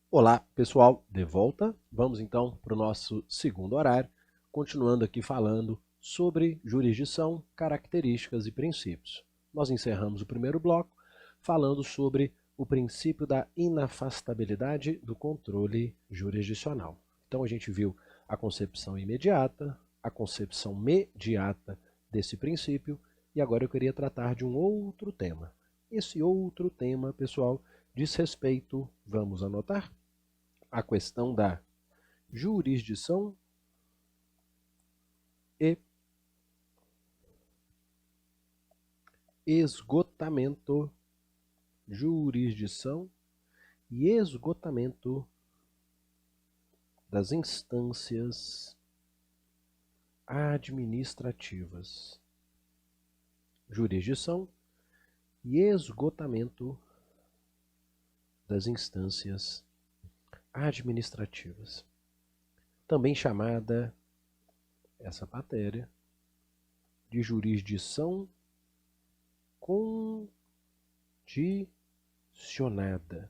Olá, pessoal, de volta. Vamos então para o nosso segundo horário, continuando aqui falando sobre jurisdição, características e princípios. Nós encerramos o primeiro bloco falando sobre o princípio da inafastabilidade do controle jurisdicional. Então a gente viu a concepção imediata, a concepção mediata desse princípio e agora eu queria tratar de um outro tema. Esse outro tema, pessoal, diz respeito, vamos anotar? A questão da jurisdição e esgotamento, jurisdição e esgotamento das instâncias administrativas. Jurisdição e esgotamento das instâncias administrativas. Também chamada essa matéria de jurisdição condicionada.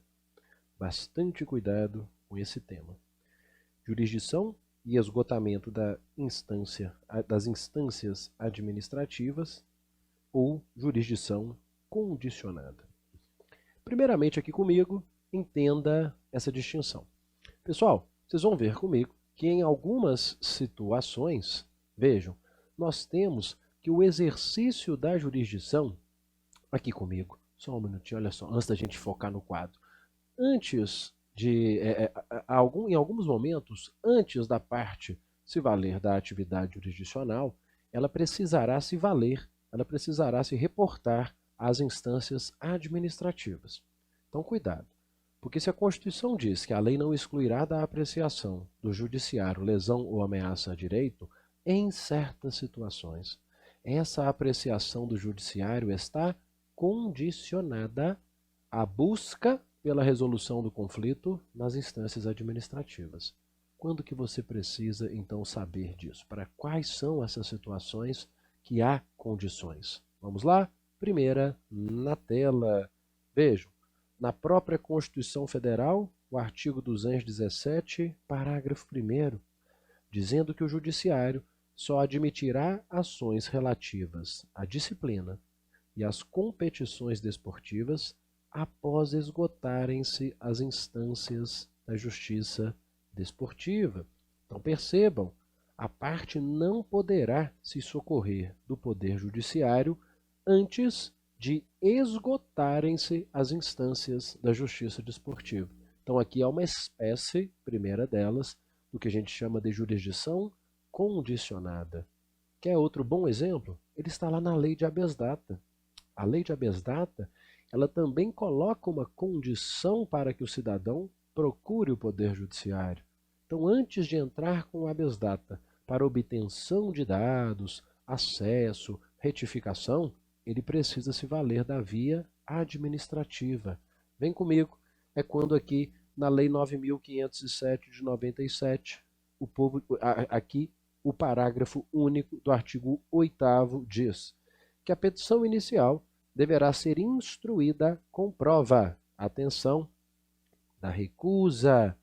Bastante cuidado com esse tema. Jurisdição e esgotamento das instâncias administrativas ou jurisdição condicionada. Primeiramente aqui comigo, entenda essa distinção. Pessoal, vocês vão ver comigo que em algumas situações, vejam, nós temos que o exercício da jurisdição, aqui comigo, só um minutinho, olha só, antes da gente focar no quadro. Antes de, em alguns momentos, antes da parte se valer da atividade jurisdicional, ela precisará se valer, ela precisará se reportar às instâncias administrativas. Então, cuidado, porque se a Constituição diz que a lei não excluirá da apreciação do judiciário lesão ou ameaça a direito, em certas situações, essa apreciação do judiciário está condicionada à busca pela resolução do conflito nas instâncias administrativas. Quando que você precisa, então, saber disso? Para quais são essas situações que há condições? Vamos lá? Primeira, na tela. Vejam, na própria Constituição Federal, o artigo 217, parágrafo 1º, dizendo que o Judiciário só admitirá ações relativas à disciplina e às competições desportivas após esgotarem-se as instâncias da justiça desportiva. Então percebam, a parte não poderá se socorrer do Poder Judiciário antes de esgotarem-se as instâncias da justiça desportiva. Então aqui há uma espécie, primeira delas, do que a gente chama de jurisdição condicionada. Quer outro bom exemplo? Ele está lá na lei de habeas data. A lei de habeas data, ela também coloca uma condição para que o cidadão procure o Poder Judiciário. Então, antes de entrar com o habeas data para obtenção de dados, acesso, retificação, ele precisa se valer da via administrativa. Vem comigo, é quando aqui na Lei 9.507 de 97, aqui o parágrafo único do artigo 8º diz que a petição inicial deverá ser instruída com prova, atenção, da recusa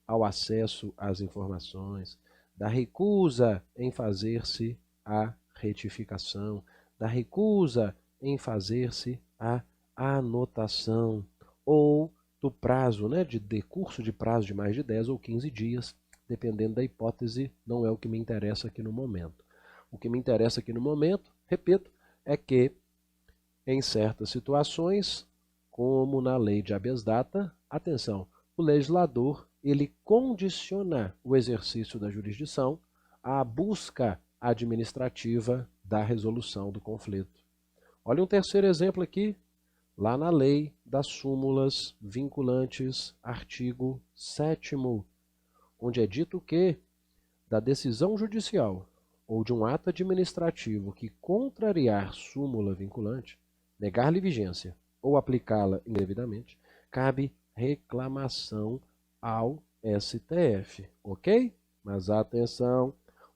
ao acesso às informações, da recusa em fazer-se a retificação, da recusa em fazer-se a anotação, ou do prazo, de decurso de prazo de mais de 10 ou 15 dias, dependendo da hipótese, não é o que me interessa aqui no momento. O que me interessa aqui no momento, repito, é que em certas situações, como na lei de habeas data, atenção, o legislador ele condiciona o exercício da jurisdição à busca administrativa da resolução do conflito. Olha um terceiro exemplo aqui, lá na lei das súmulas vinculantes, artigo 7º, onde é dito que da decisão judicial ou de um ato administrativo que contrariar súmula vinculante, negar-lhe vigência ou aplicá-la indevidamente, cabe reclamação ao STF, ok? Mas atenção,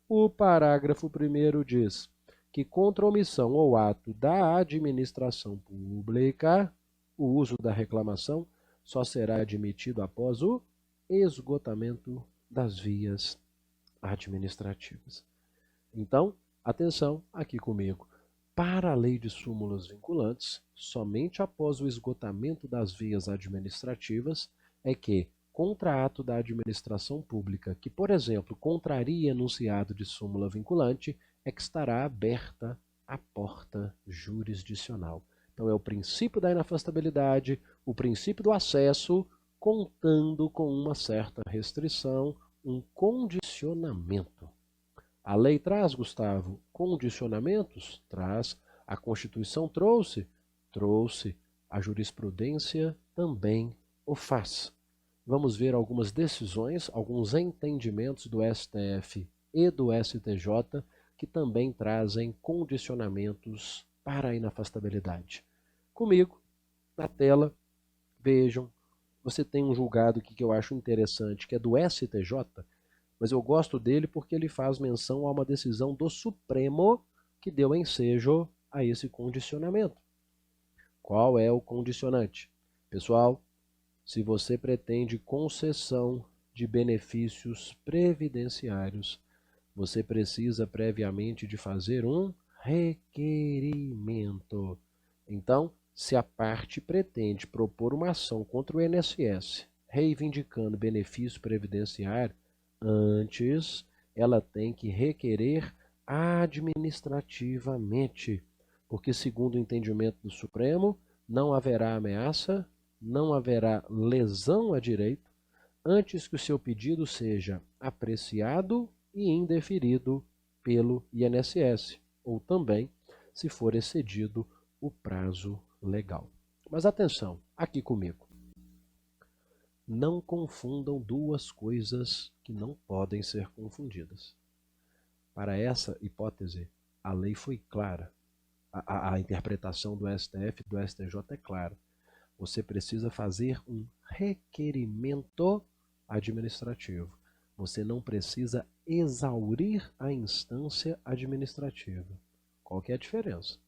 o parágrafo 1º diz que contra omissão ou ato da administração pública, o uso da reclamação só será admitido após o esgotamento das vias administrativas. Então, atenção aqui comigo. Para a lei de súmulas vinculantes, somente após o esgotamento das vias administrativas é que, contra ato da administração pública que, por exemplo, contraria enunciado de súmula vinculante, é que estará aberta a porta jurisdicional. Então, é o princípio da inafastabilidade, o princípio do acesso, contando com uma certa restrição, um condicionamento. A lei traz, Gustavo, condicionamentos? Traz. A Constituição trouxe? Trouxe. A jurisprudência também o faz. Vamos ver algumas decisões, alguns entendimentos do STF e do STJ que também trazem condicionamentos para a inafastabilidade. Comigo, na tela, vejam, você tem um julgado aqui que eu acho interessante, que é do STJ, mas eu gosto dele porque ele faz menção a uma decisão do Supremo que deu ensejo a esse condicionamento. Qual é o condicionante? Pessoal, se você pretende concessão de benefícios previdenciários, você precisa previamente de fazer um requerimento. Então, se a parte pretende propor uma ação contra o INSS, reivindicando benefício previdenciário, antes ela tem que requerer administrativamente, porque segundo o entendimento do Supremo, não haverá ameaça, não haverá lesão a direito, antes que o seu pedido seja apreciado e indeferido pelo INSS, ou também se for excedido o prazo legal. Mas atenção, aqui comigo. Não confundam duas coisas que não podem ser confundidas. Para essa hipótese, a lei foi clara. A interpretação do STF e do STJ é clara. Você precisa fazer um requerimento administrativo. Você não precisa exaurir a instância administrativa. Qual que é a diferença?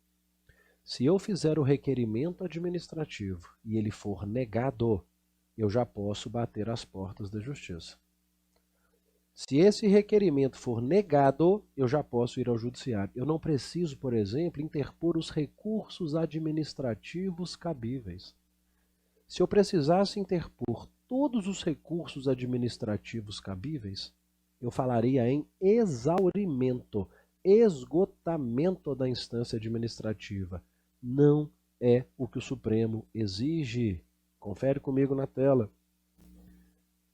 Se eu fizer o requerimento administrativo e ele for negado, eu já posso bater às portas da justiça. Se esse requerimento for negado, eu já posso ir ao judiciário. Eu não preciso, por exemplo, interpor os recursos administrativos cabíveis. Se eu precisasse interpor todos os recursos administrativos cabíveis, eu falaria em exaurimento, esgotamento da instância administrativa. Não é o que o Supremo exige. Confere comigo na tela.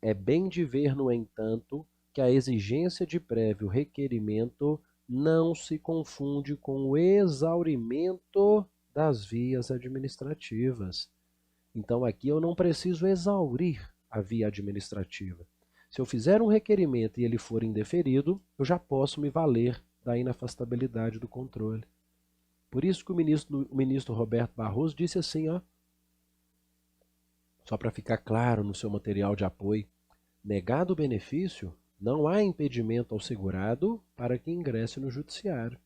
É bem de ver, no entanto, que a exigência de prévio requerimento não se confunde com o exaurimento das vias administrativas. Então aqui eu não preciso exaurir a via administrativa. Se eu fizer um requerimento e ele for indeferido, eu já posso me valer da inafastabilidade do controle. Por isso que o ministro Roberto Barroso disse assim, ó, só para ficar claro no seu material de apoio, negado o benefício, não há impedimento ao segurado para que ingresse no judiciário,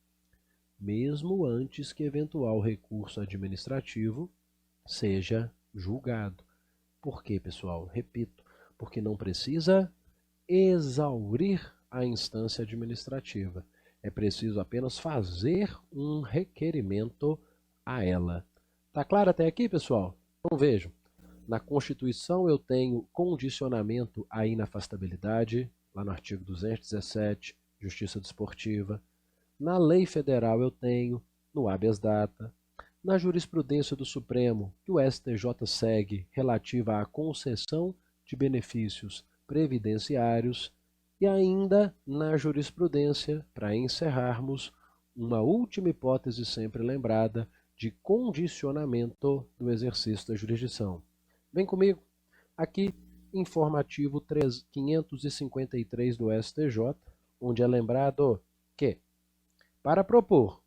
mesmo antes que eventual recurso administrativo seja julgado. Por quê, pessoal? Repito, porque não precisa exaurir a instância administrativa. É preciso apenas fazer um requerimento a ela. Tá claro até aqui, pessoal? Então vejam, na Constituição eu tenho condicionamento à inafastabilidade, lá no artigo 217, Justiça Desportiva. Na Lei Federal eu tenho, no habeas data. Na jurisprudência do Supremo, que o STJ segue, relativa à concessão de benefícios previdenciários, e ainda na jurisprudência, para encerrarmos, uma última hipótese sempre lembrada de condicionamento do exercício da jurisdição. Vem comigo. Aqui, informativo 553 do STJ, onde é lembrado que, para propor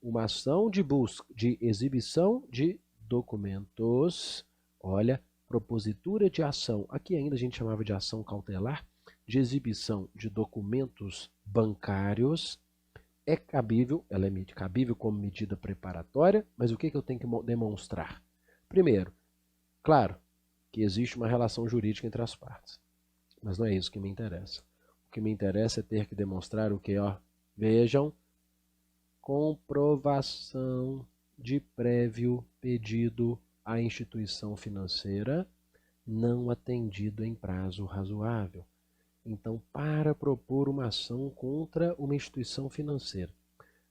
uma ação de busca, de exibição de documentos, olha, propositura de ação, aqui ainda a gente chamava de ação cautelar, de exibição de documentos bancários, é cabível, ela é cabível como medida preparatória, mas o que eu tenho que demonstrar? Primeiro, claro, que existe uma relação jurídica entre as partes. Mas não é isso que me interessa. O que me interessa é ter que demonstrar o que, ó? Vejam, comprovação de prévio pedido à instituição financeira não atendido em prazo razoável. Então, para propor uma ação contra uma instituição financeira,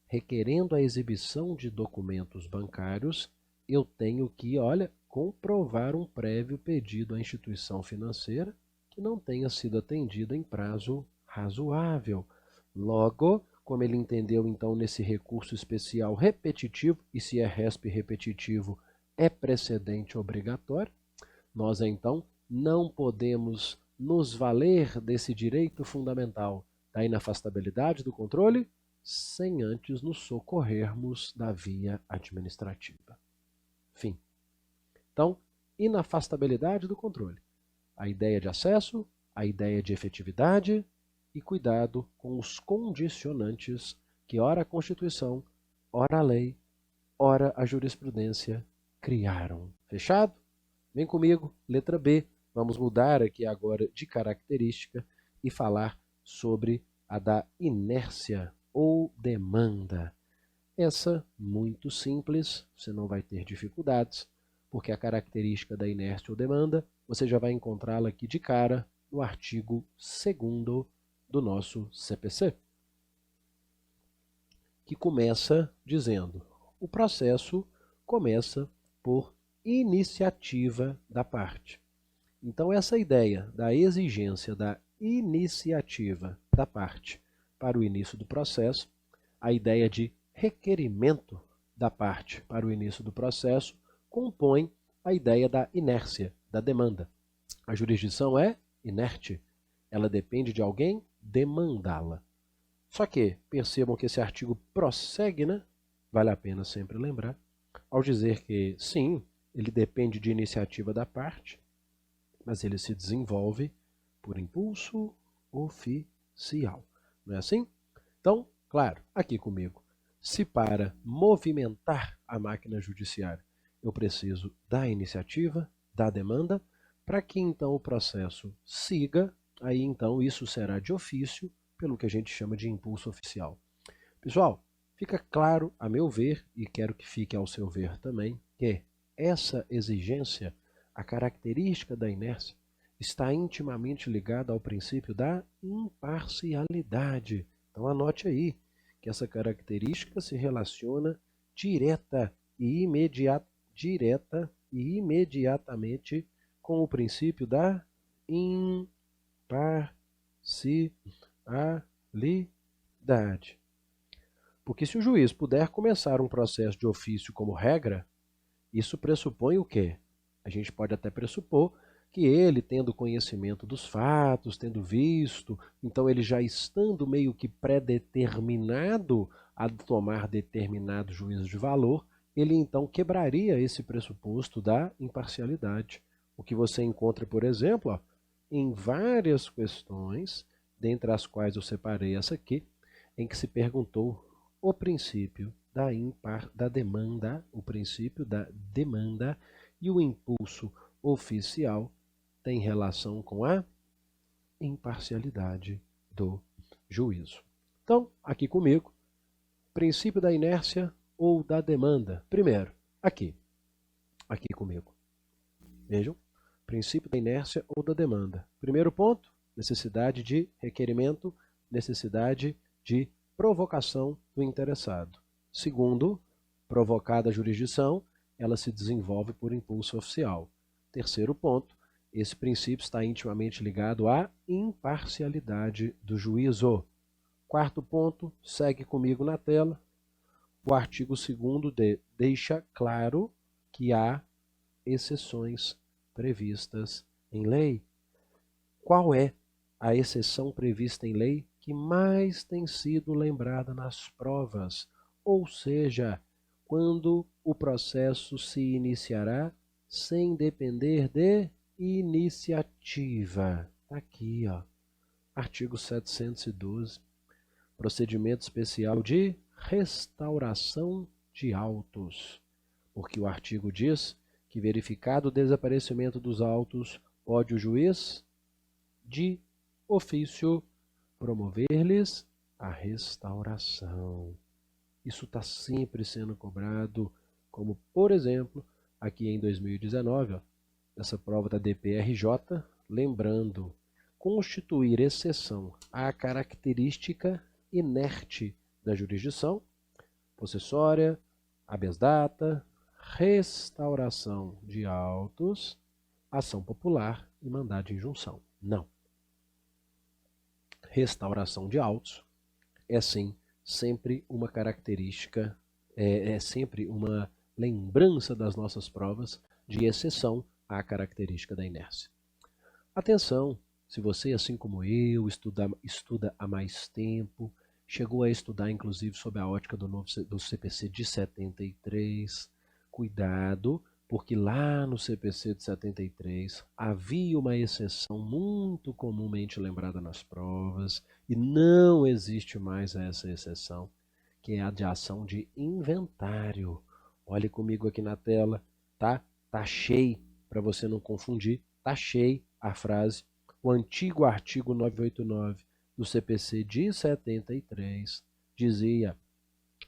requerendo a exibição de documentos bancários, eu tenho que, olha, comprovar um prévio pedido à instituição financeira que não tenha sido atendido em prazo razoável. Logo, como ele entendeu então nesse recurso especial repetitivo, e se é RESP repetitivo é precedente obrigatório, nós então não podemos nos valer desse direito fundamental da inafastabilidade do controle sem antes nos socorrermos da via administrativa. Fim. Então, inafastabilidade do controle. A ideia de acesso, a ideia de efetividade e cuidado com os condicionantes que ora a Constituição, ora a lei, ora a jurisprudência criaram. Fechado? Vem comigo, letra B. Vamos mudar aqui agora de característica e falar sobre a da inércia ou demanda. Essa, muito simples, você não vai ter dificuldades, porque a característica da inércia ou demanda, você já vai encontrá-la aqui de cara no artigo 2º do nosso CPC, que começa dizendo: o processo começa por iniciativa da parte. Então, essa ideia da exigência da iniciativa da parte para o início do processo, a ideia de requerimento da parte para o início do processo, compõe a ideia da inércia, da demanda. A jurisdição é inerte, ela depende de alguém demandá-la. Só que percebam que esse artigo prossegue, né? Vale a pena sempre lembrar, ao dizer que, sim, ele depende de iniciativa da parte, mas ele se desenvolve por impulso oficial. Não é assim? Então, claro, aqui comigo, se para movimentar a máquina judiciária eu preciso da iniciativa, da demanda, para que então o processo siga, aí então isso será de ofício, pelo que a gente chama de impulso oficial. Pessoal, fica claro, a meu ver, e quero que fique ao seu ver também, que essa exigência, a característica da inércia, está intimamente ligada ao princípio da imparcialidade. Então anote aí que essa característica se relaciona direta e imediatamente com o princípio da imparcialidade. Porque se o juiz puder começar um processo de ofício como regra, isso pressupõe o quê? A gente pode até pressupor que ele, tendo conhecimento dos fatos, tendo visto, então ele já estando meio que predeterminado a tomar determinado juízo de valor, ele então quebraria esse pressuposto da imparcialidade. O que você encontra, por exemplo, ó, em várias questões, dentre as quais eu separei essa aqui, em que se perguntou o princípio da demanda, o princípio da demanda e o impulso oficial tem relação com a imparcialidade do juízo. Então, aqui comigo, princípio da inércia ou da demanda. Primeiro, aqui comigo. Vejam, princípio da inércia ou da demanda. Primeiro ponto, necessidade de requerimento, necessidade de provocação do interessado. Segundo, provocada a jurisdição, ela se desenvolve por impulso oficial. Terceiro ponto, esse princípio está intimamente ligado à imparcialidade do juízo. Quarto ponto, segue comigo na tela. O artigo 2º deixa claro que há exceções previstas em lei. Qual é a exceção prevista em lei que mais tem sido lembrada nas provas? Ou seja, quando o processo se iniciará sem depender de iniciativa. Aqui, ó, artigo 712, procedimento especial de restauração de autos. Porque o artigo diz que, verificado o desaparecimento dos autos, pode o juiz de ofício, promover-lhes a restauração. Isso está sempre sendo cobrado, como, por exemplo, aqui em 2019, ó, essa prova da DPRJ, lembrando, constituir exceção à característica inerte da jurisdição, possessória, habeas data, restauração de autos, ação popular e mandado de injunção. Não. Restauração de autos é sim sempre uma característica, é sempre uma lembrança das nossas provas de exceção à característica da inércia. Atenção, se você, assim como eu, estuda há mais tempo, chegou a estudar inclusive sob a ótica do CPC de 73, cuidado, porque lá no CPC de 73 havia uma exceção muito comumente lembrada nas provas e não existe mais essa exceção, que é a de ação de inventário. Olhe comigo aqui na tela, tá? Tá cheio, para você não confundir, tá cheio a frase. O antigo artigo 989 do CPC de 73 dizia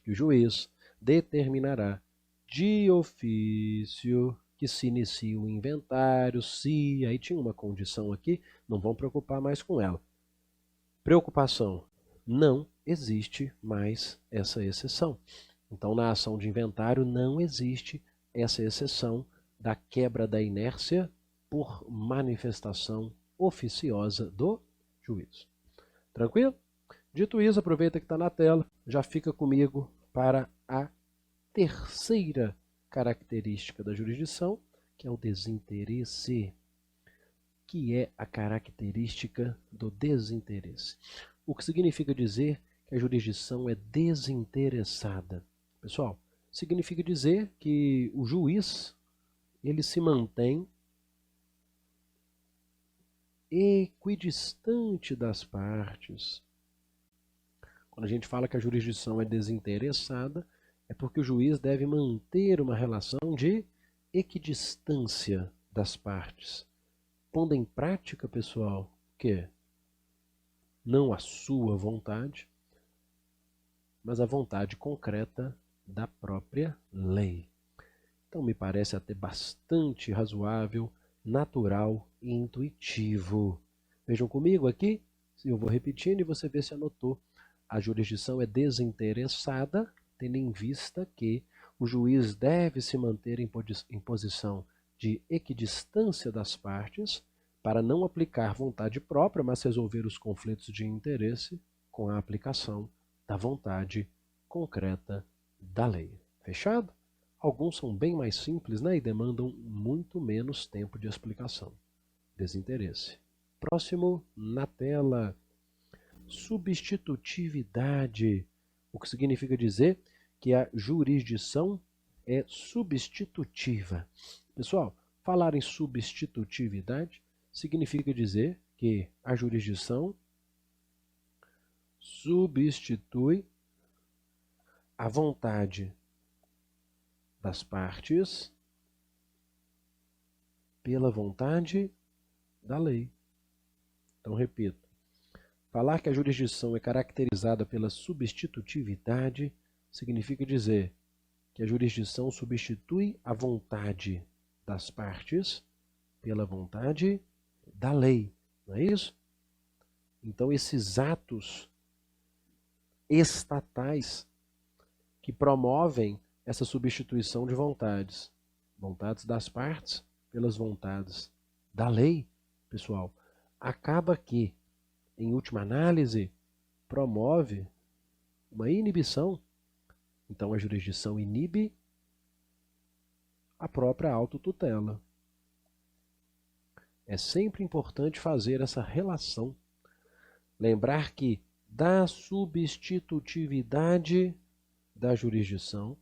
que o juiz determinará de ofício que se inicie o inventário, se... Aí tinha uma condição aqui, não vão preocupar mais com ela. Preocupação, não existe mais essa exceção. Então, na ação de inventário não existe essa exceção da quebra da inércia por manifestação oficiosa do juiz. Tranquilo? Dito isso, aproveita que está na tela, já fica comigo para a terceira característica da jurisdição, que é o desinteresse, que é a característica do desinteresse. O que significa dizer que a jurisdição é desinteressada? Pessoal, significa dizer que o juiz ele se mantém equidistante das partes. Quando a gente fala que a jurisdição é desinteressada, é porque o juiz deve manter uma relação de equidistância das partes, pondo em prática, pessoal, que não a sua vontade, mas a vontade concreta da própria lei. Então me parece até bastante razoável, natural e intuitivo. Vejam comigo aqui, eu vou repetindo e você vê se anotou. A jurisdição é desinteressada, tendo em vista que o juiz deve se manter em posição de equidistância das partes para não aplicar vontade própria, mas resolver os conflitos de interesse com a aplicação da vontade concreta da lei. Fechado? Alguns são bem mais simples, né, e demandam muito menos tempo de explicação. Desinteresse. Próximo na tela. Substitutividade. O que significa dizer que a jurisdição é substitutiva. Pessoal, falar em substitutividade significa dizer que a jurisdição substitui a vontade das partes pela vontade da lei. Então, repito. Falar que a jurisdição é caracterizada pela substitutividade significa dizer que a jurisdição substitui a vontade das partes pela vontade da lei. Não é isso? Então, esses atos estatais que promovem essa substituição de vontades, vontades das partes pelas vontades da lei, pessoal, acaba que em última análise, promove uma inibição. Então, a jurisdição inibe a própria autotutela. É sempre importante fazer essa relação. Lembrar que da substitutividade da jurisdição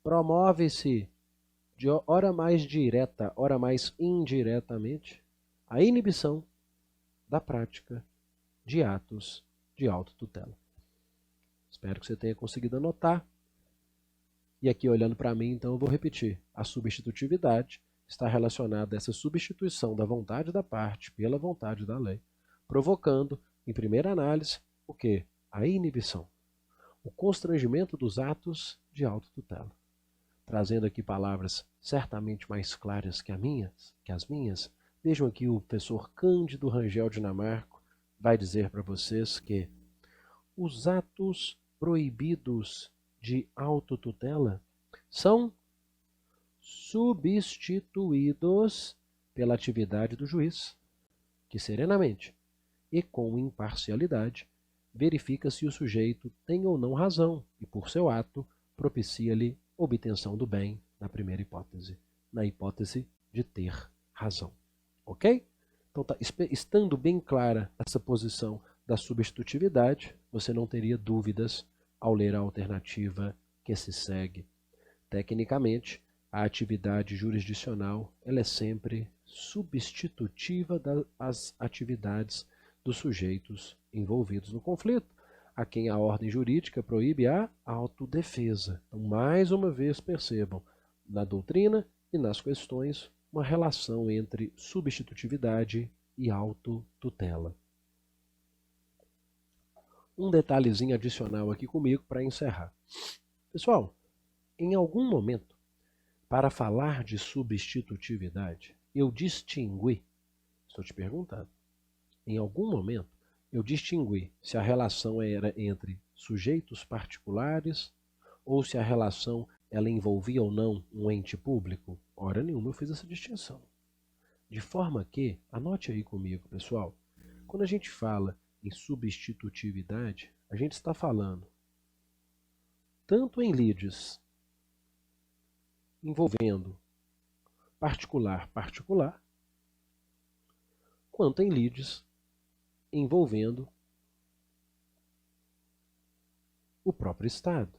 promove-se de hora mais direta, hora mais indiretamente, a inibição da prática de atos de autotutela. Espero que você tenha conseguido anotar. E aqui, olhando para mim, então eu vou repetir. A substitutividade está relacionada a essa substituição da vontade da parte pela vontade da lei. provocando, em primeira análise, o quê? A inibição, o constrangimento dos atos de autotutela. Trazendo aqui palavras certamente mais claras que as minhas, vejam aqui o professor Cândido Rangel Dinamarco vai dizer para vocês que os atos proibidos de autotutela são substituídos pela atividade do juiz, que serenamente e com imparcialidade verifica se o sujeito tem ou não razão e, por seu ato, propicia-lhe obtenção do bem na primeira hipótese, na hipótese de ter razão. Ok? Então, estando bem clara essa posição da substitutividade, você não teria dúvidas ao ler a alternativa que se segue. Tecnicamente, a atividade jurisdicional ela é sempre substitutiva das atividades dos sujeitos envolvidos no conflito, a quem a ordem jurídica proíbe a autodefesa. Então, mais uma vez, percebam, na doutrina e nas questões, uma relação entre substitutividade e autotutela. Um detalhezinho adicional aqui comigo para encerrar. Pessoal, em algum momento, para falar de substitutividade, eu distingui, estou te perguntando, em algum momento eu distingui se a relação era entre sujeitos particulares ou se a relação ela envolvia ou não um ente público? Ora nenhuma eu fiz essa distinção. De forma que, anote aí comigo, pessoal, quando a gente fala em substitutividade, a gente está falando tanto em lides envolvendo particular, quanto em lides envolvendo o próprio Estado.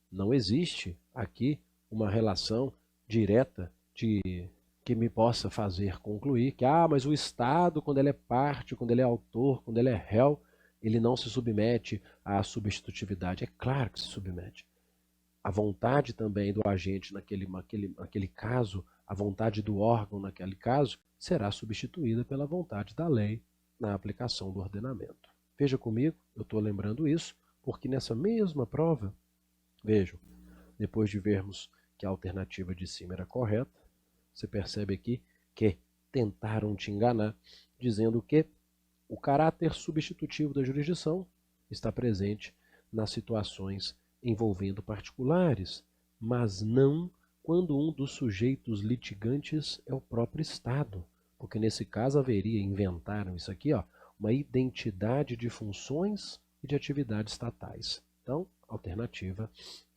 Não existe aqui uma relação direta que me possa fazer concluir que, mas o Estado, quando ele é parte, quando ele é autor, quando ele é réu, ele não se submete à substitutividade. É claro que se submete. A vontade também do agente naquele caso, a vontade do órgão naquele caso, será substituída pela vontade da lei na aplicação do ordenamento. Veja comigo, eu estou lembrando isso, porque nessa mesma prova, vejam, depois de vermos que a alternativa de cima era correta, você percebe aqui que tentaram te enganar, dizendo que o caráter substitutivo da jurisdição está presente nas situações envolvendo particulares, mas não quando um dos sujeitos litigantes é o próprio Estado, porque nesse caso haveria, inventaram isso aqui, uma identidade de funções e de atividades estatais. Então, alternativa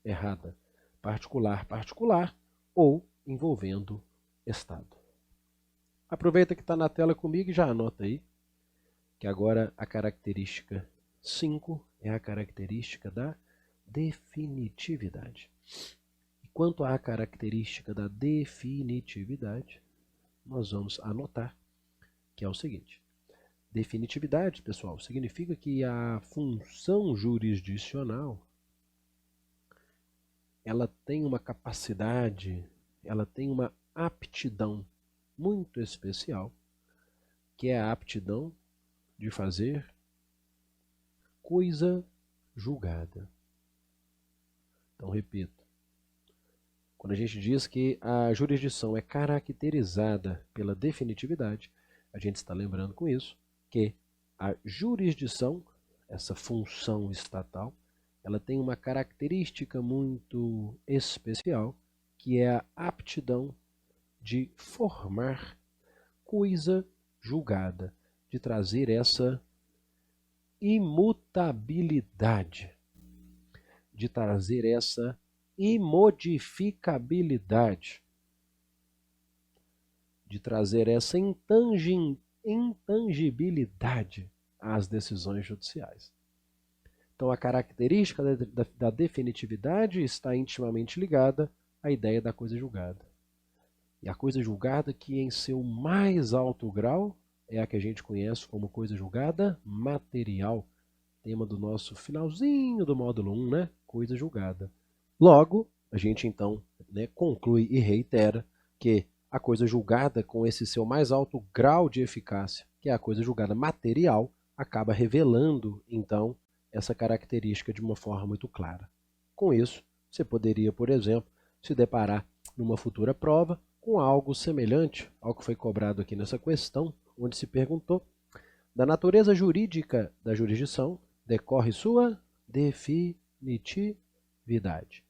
errada. Particular ou envolvendo Estado. Aproveita que está na tela comigo e já anota aí, que agora a característica 5 é a característica da definitividade. E quanto à característica da definitividade, nós vamos anotar que é o seguinte. Definitividade, pessoal, significa que a função jurisdicional ela tem uma capacidade, ela tem uma aptidão muito especial, que é a aptidão de fazer coisa julgada. Então, repito, quando a gente diz que a jurisdição é caracterizada pela definitividade, a gente está lembrando com isso que a jurisdição, essa função estatal, ela tem uma característica muito especial, que é a aptidão de formar coisa julgada, de trazer essa imutabilidade, de trazer essa imodificabilidade, de trazer essa intangibilidade às decisões judiciais. Então, a característica da definitividade está intimamente ligada à ideia da coisa julgada. E a coisa julgada que em seu mais alto grau é a que a gente conhece como coisa julgada material, tema do nosso finalzinho do módulo 1, né? Coisa julgada. Logo, a gente então conclui e reitera que a coisa julgada, com esse seu mais alto grau de eficácia, que é a coisa julgada material, acaba revelando, então, essa característica de uma forma muito clara. Com isso, você poderia, por exemplo, se deparar numa futura prova com algo semelhante ao que foi cobrado aqui nessa questão, onde se perguntou: da natureza jurídica da jurisdição decorre sua definitividade,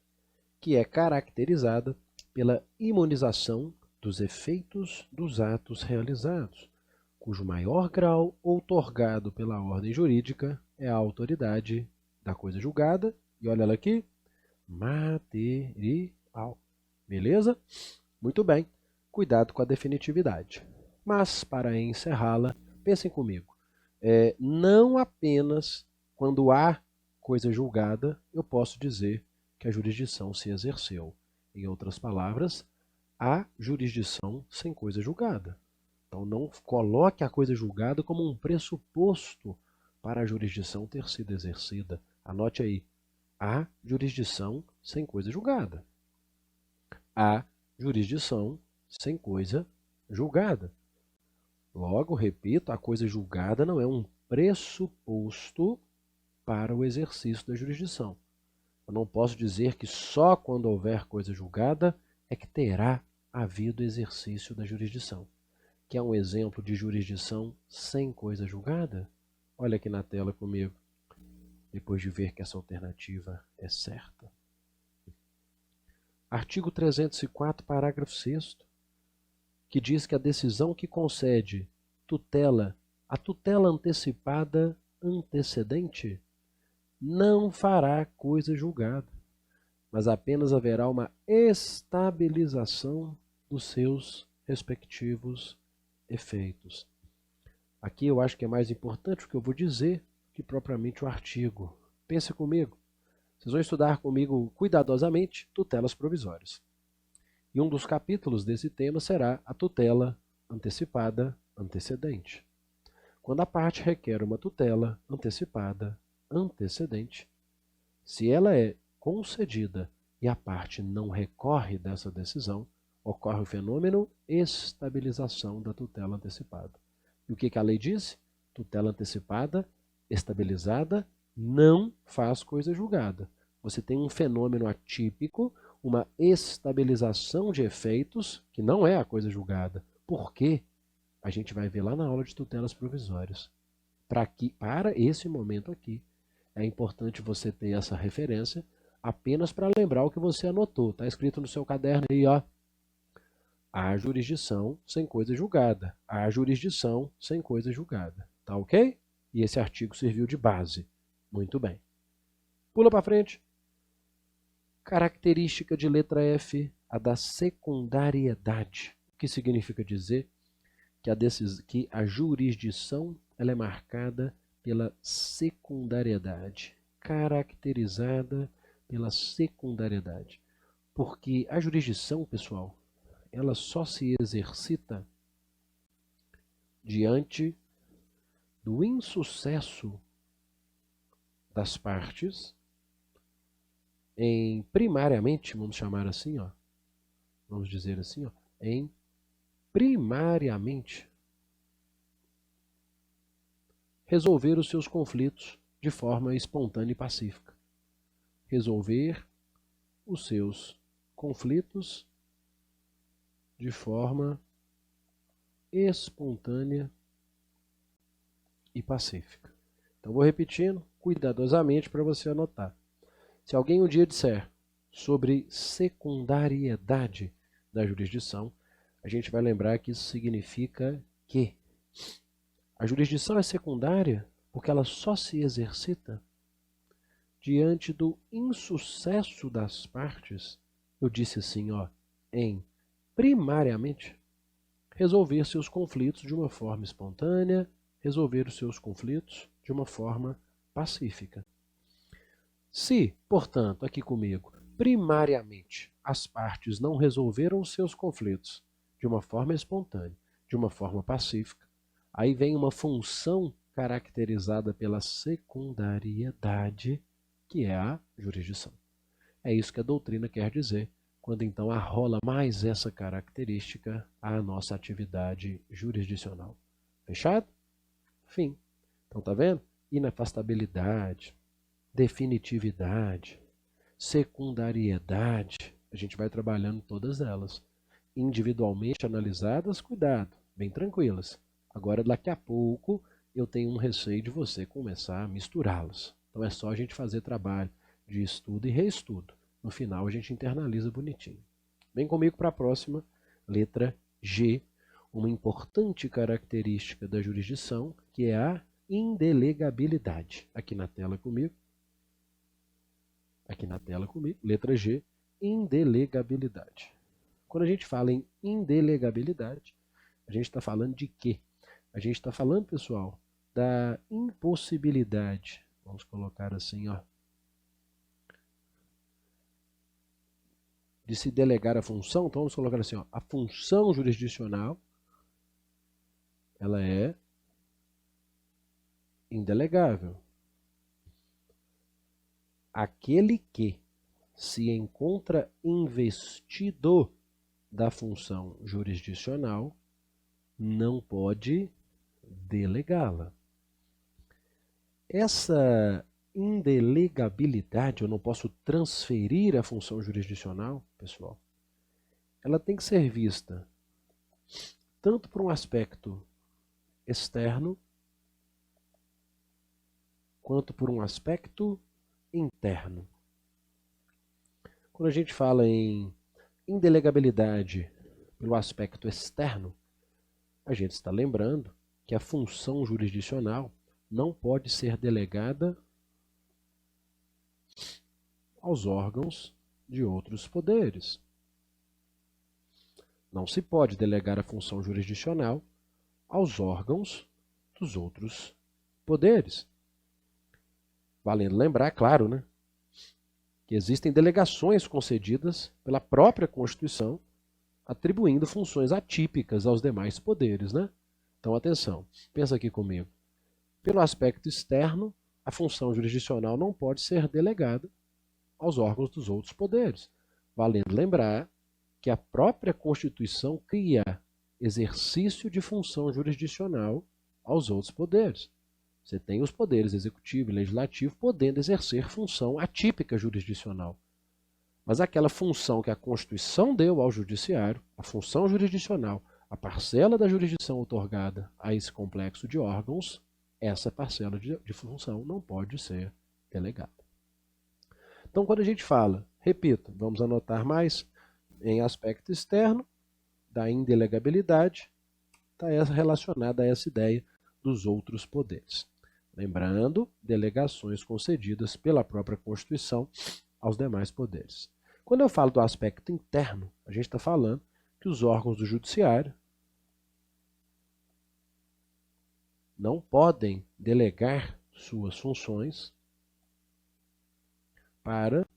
que é caracterizada pela imunização dos efeitos dos atos realizados, cujo maior grau outorgado pela ordem jurídica é a autoridade da coisa julgada, e olha ela aqui, material. Beleza? Muito bem. Cuidado com a definitividade. Mas, para encerrá-la, pensem comigo. Não apenas quando há coisa julgada, eu posso dizer que a jurisdição se exerceu. Em outras palavras, há jurisdição sem coisa julgada. Então não coloque a coisa julgada como um pressuposto para a jurisdição ter sido exercida. Anote aí, há jurisdição sem coisa julgada. Há jurisdição sem coisa julgada. Logo, repito, a coisa julgada não é um pressuposto para o exercício da jurisdição. Eu não posso dizer que só quando houver coisa julgada é que terá havido exercício da jurisdição. Quer um exemplo de jurisdição sem coisa julgada? Olha aqui na tela comigo, depois de ver que essa alternativa é certa. Artigo 304, parágrafo 6º, que diz que a decisão que concede a tutela antecipada antecedente, não fará coisa julgada, mas apenas haverá uma estabilização dos seus respectivos efeitos. Aqui eu acho que é mais importante o que eu vou dizer que propriamente o artigo. Pense comigo. Vocês vão estudar comigo cuidadosamente tutelas provisórias. E um dos capítulos desse tema será a tutela antecipada antecedente. Quando a parte requer uma tutela antecipada antecedente, se ela é concedida e a parte não recorre dessa decisão, ocorre o fenômeno estabilização da tutela antecipada. E o que a lei diz? Tutela antecipada, estabilizada, não faz coisa julgada. Você tem um fenômeno atípico, uma estabilização de efeitos, que não é a coisa julgada. Por quê? A gente vai ver lá na aula de tutelas provisórias. Para esse momento aqui, é importante você ter essa referência apenas para lembrar o que você anotou. Está escrito no seu caderno aí, ó. Há jurisdição sem coisa julgada. Há jurisdição sem coisa julgada. Tá ok? E esse artigo serviu de base. Muito bem. Pula para frente. Característica de letra F, a da secundariedade. O que significa dizer que a jurisdição ela é marcada pela secundariedade, caracterizada pela secundariedade. Porque a jurisdição, pessoal, ela só se exercita diante do insucesso das partes em primariamente, vamos chamar assim, ó, vamos dizer assim, ó, em primariamente resolver os seus conflitos de forma espontânea e pacífica. Resolver os seus conflitos de forma espontânea e pacífica. Então vou repetindo cuidadosamente para você anotar. Se alguém um dia disser sobre secundariedade da jurisdição, a gente vai lembrar que isso significa que a jurisdição é secundária porque ela só se exercita diante do insucesso das partes, eu disse assim, ó, em primariamente resolver seus conflitos de uma forma espontânea, resolver os seus conflitos de uma forma pacífica. Se, portanto, aqui comigo, primariamente as partes não resolveram os seus conflitos de uma forma espontânea, de uma forma pacífica, aí vem uma função caracterizada pela secundariedade, que é a jurisdição. É isso que a doutrina quer dizer quando então arrola mais essa característica à nossa atividade jurisdicional. Fechado? Fim. Então tá vendo? Inafastabilidade, definitividade, secundariedade, a gente vai trabalhando todas elas. Individualmente analisadas, cuidado, bem tranquilas. Agora, daqui a pouco, eu tenho um receio de você começar a misturá-las. Então é só a gente fazer trabalho de estudo e reestudo. No final, a gente internaliza bonitinho. Vem comigo para a próxima, letra G, uma importante característica da jurisdição, que é a indelegabilidade. Aqui na tela comigo. Letra G, indelegabilidade. Quando a gente fala em indelegabilidade, a gente está falando de quê? A gente está falando, pessoal, da impossibilidade, vamos colocar assim, ó, de se delegar a função. Então vamos colocar assim, ó, a função jurisdicional, ela é indelegável. Aquele que se encontra investido da função jurisdicional não pode delegá-la. Essa indelegabilidade, eu não posso transferir a função jurisdicional, pessoal, ela tem que ser vista tanto por um aspecto externo quanto por um aspecto interno. Quando a gente fala em indelegabilidade pelo aspecto externo, a gente está lembrando que a função jurisdicional não pode ser delegada aos órgãos de outros poderes. Não se pode delegar a função jurisdicional aos órgãos dos outros poderes. Valendo lembrar, claro, né, que existem delegações concedidas pela própria Constituição, atribuindo funções atípicas aos demais poderes, né? Então, atenção, pensa aqui comigo. Pelo aspecto externo, a função jurisdicional não pode ser delegada aos órgãos dos outros poderes. Valendo lembrar que a própria Constituição cria exercício de função jurisdicional aos outros poderes. Você tem os poderes executivo e legislativo podendo exercer função atípica jurisdicional. Mas aquela função que a Constituição deu ao judiciário, a função jurisdicional, a parcela da jurisdição outorgada a esse complexo de órgãos, essa parcela de função não pode ser delegada. Então, quando a gente fala, repito, vamos anotar mais, em aspecto externo, da indelegabilidade, está relacionada a essa ideia dos outros poderes. Lembrando, delegações concedidas pela própria Constituição aos demais poderes. Quando eu falo do aspecto interno, a gente está falando que os órgãos do judiciário não podem delegar suas funções para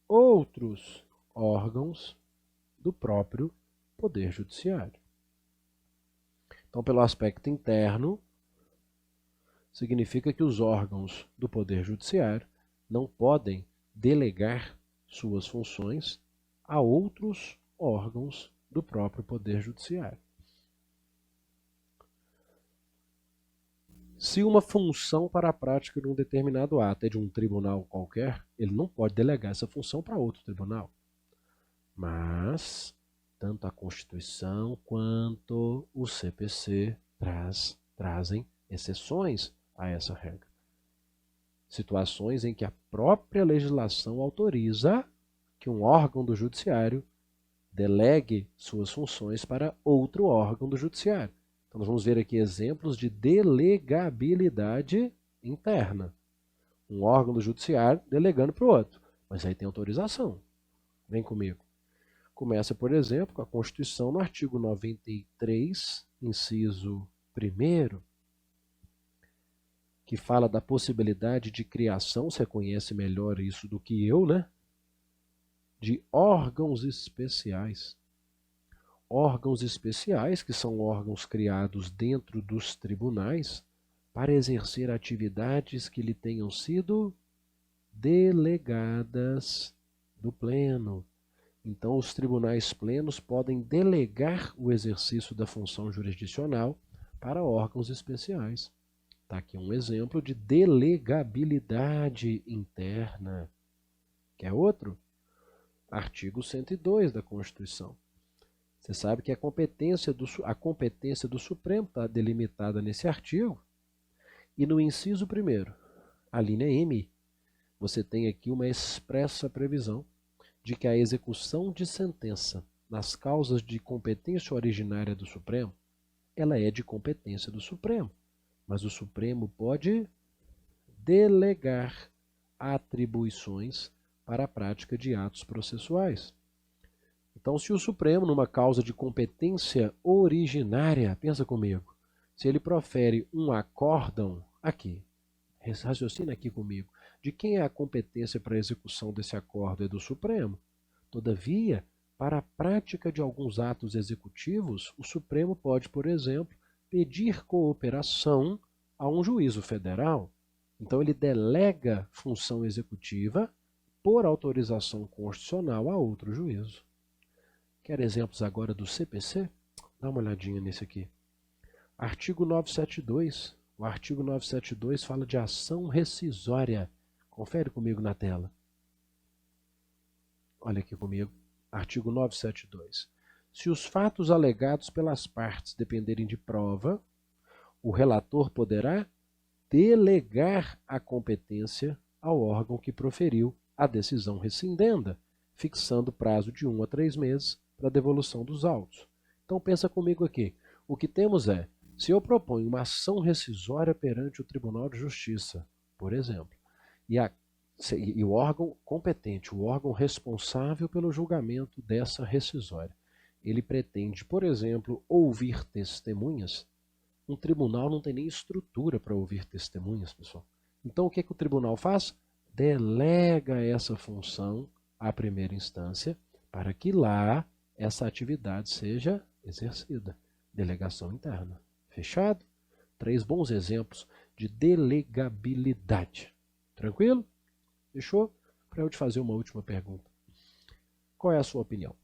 outros órgãos do próprio Poder Judiciário. Então, pelo aspecto interno, significa que os órgãos do Poder Judiciário não podem delegar suas funções a outros órgãos do próprio Poder Judiciário. Se uma função para a prática de um determinado ato é de um tribunal qualquer, ele não pode delegar essa função para outro tribunal. Mas tanto a Constituição quanto o CPC trazem exceções a essa regra. Situações em que a própria legislação autoriza que um órgão do judiciário delegue suas funções para outro órgão do judiciário. Então nós vamos ver aqui exemplos de delegabilidade interna. Um órgão do judiciário delegando para o outro. Mas aí tem autorização. Vem comigo. Começa, por exemplo, com a Constituição no artigo 93, inciso 1º, que fala da possibilidade de criação, você conhece melhor isso do que eu, né? De órgãos especiais. Órgãos especiais, que são órgãos criados dentro dos tribunais para exercer atividades que lhe tenham sido delegadas do Pleno. Então, os tribunais plenos podem delegar o exercício da função jurisdicional para órgãos especiais. Está aqui um exemplo de delegabilidade interna. Quer outro? Artigo 102 da Constituição. Você sabe que a competência do Supremo está delimitada nesse artigo. E no inciso 1º, a linha M, você tem aqui uma expressa previsão de que a execução de sentença nas causas de competência originária do Supremo, ela é de competência do Supremo. Mas o Supremo pode delegar atribuições para a prática de atos processuais. Então, se o Supremo, numa causa de competência originária, pensa comigo, se ele profere um acórdão, aqui, raciocina aqui comigo, de quem é a competência para a execução desse acórdão? É do Supremo. Todavia, para a prática de alguns atos executivos, o Supremo pode, por exemplo, pedir cooperação a um juízo federal. Então, ele delega função executiva por autorização constitucional a outro juízo. Quer exemplos agora do CPC? Dá uma olhadinha nesse aqui. Artigo 972. O artigo 972 fala de ação rescisória. Confere comigo na tela. Olha aqui comigo. Artigo 972. Se os fatos alegados pelas partes dependerem de prova, o relator poderá delegar a competência ao órgão que proferiu a decisão rescindenda, fixando prazo de 1 a 3 meses para a devolução dos autos. Então pensa comigo aqui. O que temos é, se eu proponho uma ação rescisória perante o Tribunal de Justiça, por exemplo, e o órgão competente, o órgão responsável pelo julgamento dessa rescisória, ele pretende, por exemplo, ouvir testemunhas, um tribunal não tem nem estrutura para ouvir testemunhas, pessoal. Então o que o tribunal faz? Delega essa função à primeira instância para que lá essa atividade seja exercida. Delegação interna. Fechado? 3 bons exemplos de delegabilidade. Tranquilo? Fechou? Para eu te fazer uma última pergunta. Qual é a sua opinião?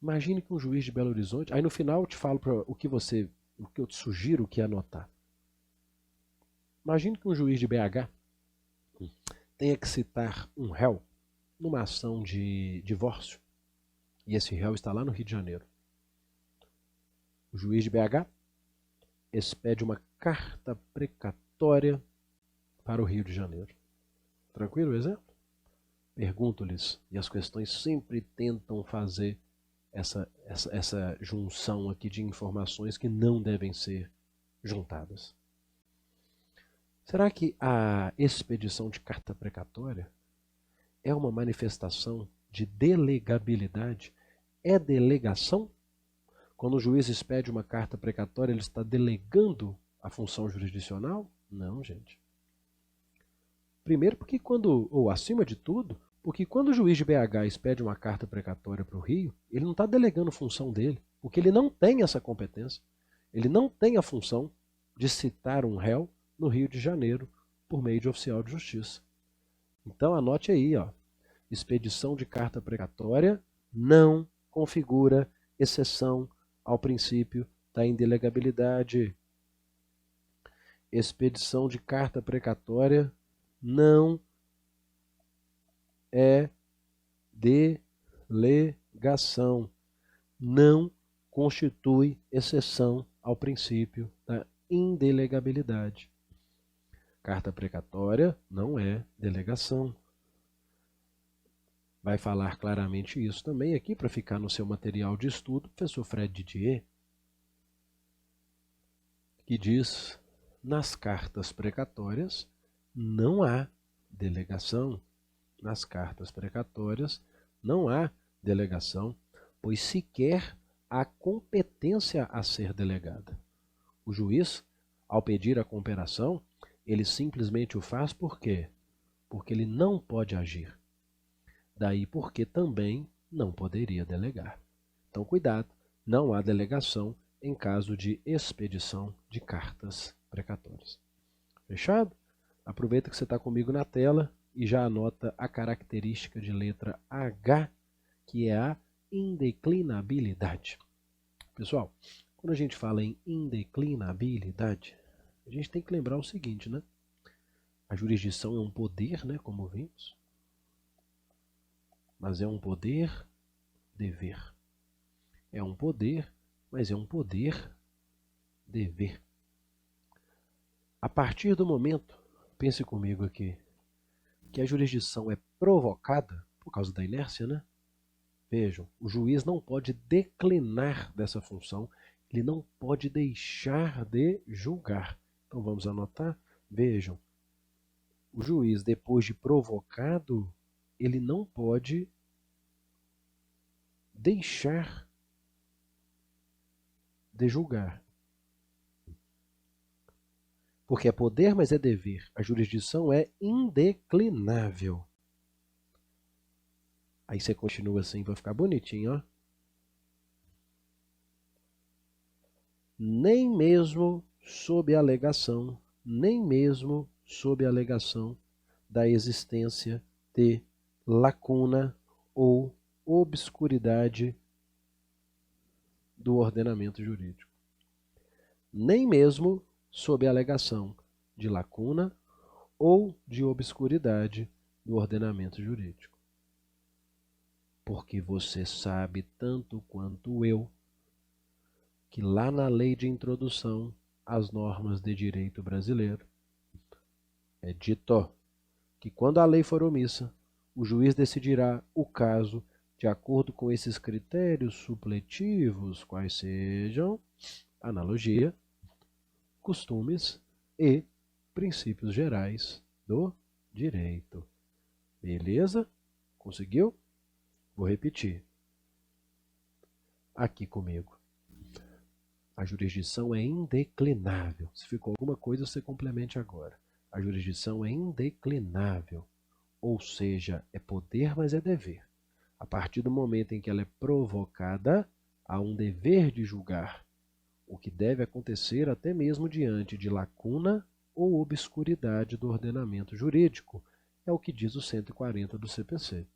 Imagine que um juiz de Belo Horizonte... Aí no final eu te falo o que eu te sugiro que é anotar. Imagine que um juiz de BH tenha que citar um réu numa ação de divórcio. E esse réu está lá no Rio de Janeiro. O juiz de BH expede uma carta precatória para o Rio de Janeiro. Tranquilo o exemplo? Pergunto-lhes, e as questões sempre tentam fazer essa junção aqui de informações que não devem ser juntadas. Será que a expedição de carta precatória é uma manifestação de delegabilidade? É delegação? Quando o juiz expede uma carta precatória, ele está delegando a função jurisdicional? Não, gente. Primeiro porque acima de tudo, porque quando o juiz de BH expede uma carta precatória para o Rio, ele não está delegando função dele, porque ele não tem essa competência. Ele não tem a função de citar um réu no Rio de Janeiro por meio de oficial de justiça. Então anote aí, expedição de carta precatória não configura exceção ao princípio da indelegabilidade. Expedição de carta precatória não é delegação, não constitui exceção ao princípio da indelegabilidade. Carta precatória não é delegação. Vai falar claramente isso também aqui para ficar no seu material de estudo, professor Fred Didier, que diz: nas cartas precatórias não há delegação. Nas cartas precatórias não há delegação, pois sequer há competência a ser delegada. O juiz, ao pedir a comparação, ele simplesmente o faz por quê? Porque ele não pode agir. Daí porque também não poderia delegar. Então, cuidado, não há delegação em caso de expedição de cartas precatórias. Fechado? Aproveita que você está comigo na tela e já anota a característica de letra H, que é a indeclinabilidade. Pessoal, quando a gente fala em indeclinabilidade, a gente tem que lembrar o seguinte, né? A jurisdição é um poder, né, como vimos, mas é um poder-dever. É um poder, mas é um poder-dever. A partir do momento, pense comigo aqui, que a jurisdição é provocada por causa da inércia, né? Vejam, o juiz não pode declinar dessa função, ele não pode deixar de julgar. Então vamos anotar, vejam, o juiz, depois de provocado, ele não pode deixar de julgar. Porque é poder, mas é dever. A jurisdição é indeclinável. Aí você continua assim, vai ficar bonitinho, ó. Nem mesmo sob a alegação, da existência de lacuna ou obscuridade do ordenamento jurídico. Nem mesmo sob a alegação de lacuna ou de obscuridade do ordenamento jurídico. Porque você sabe tanto quanto eu que lá na lei de introdução às normas de direito brasileiro é dito que quando a lei for omissa, o juiz decidirá o caso de acordo com esses critérios supletivos, quais sejam analogia, costumes e princípios gerais do direito. Beleza? Conseguiu? Vou repetir. Aqui comigo. A jurisdição é indeclinável. Se ficou alguma coisa, você complemente agora. A jurisdição é indeclinável. Ou seja, é poder, mas é dever. A partir do momento em que ela é provocada, há um dever de julgar, o que deve acontecer até mesmo diante de lacuna ou obscuridade do ordenamento jurídico. É o que diz o 140 do CPC.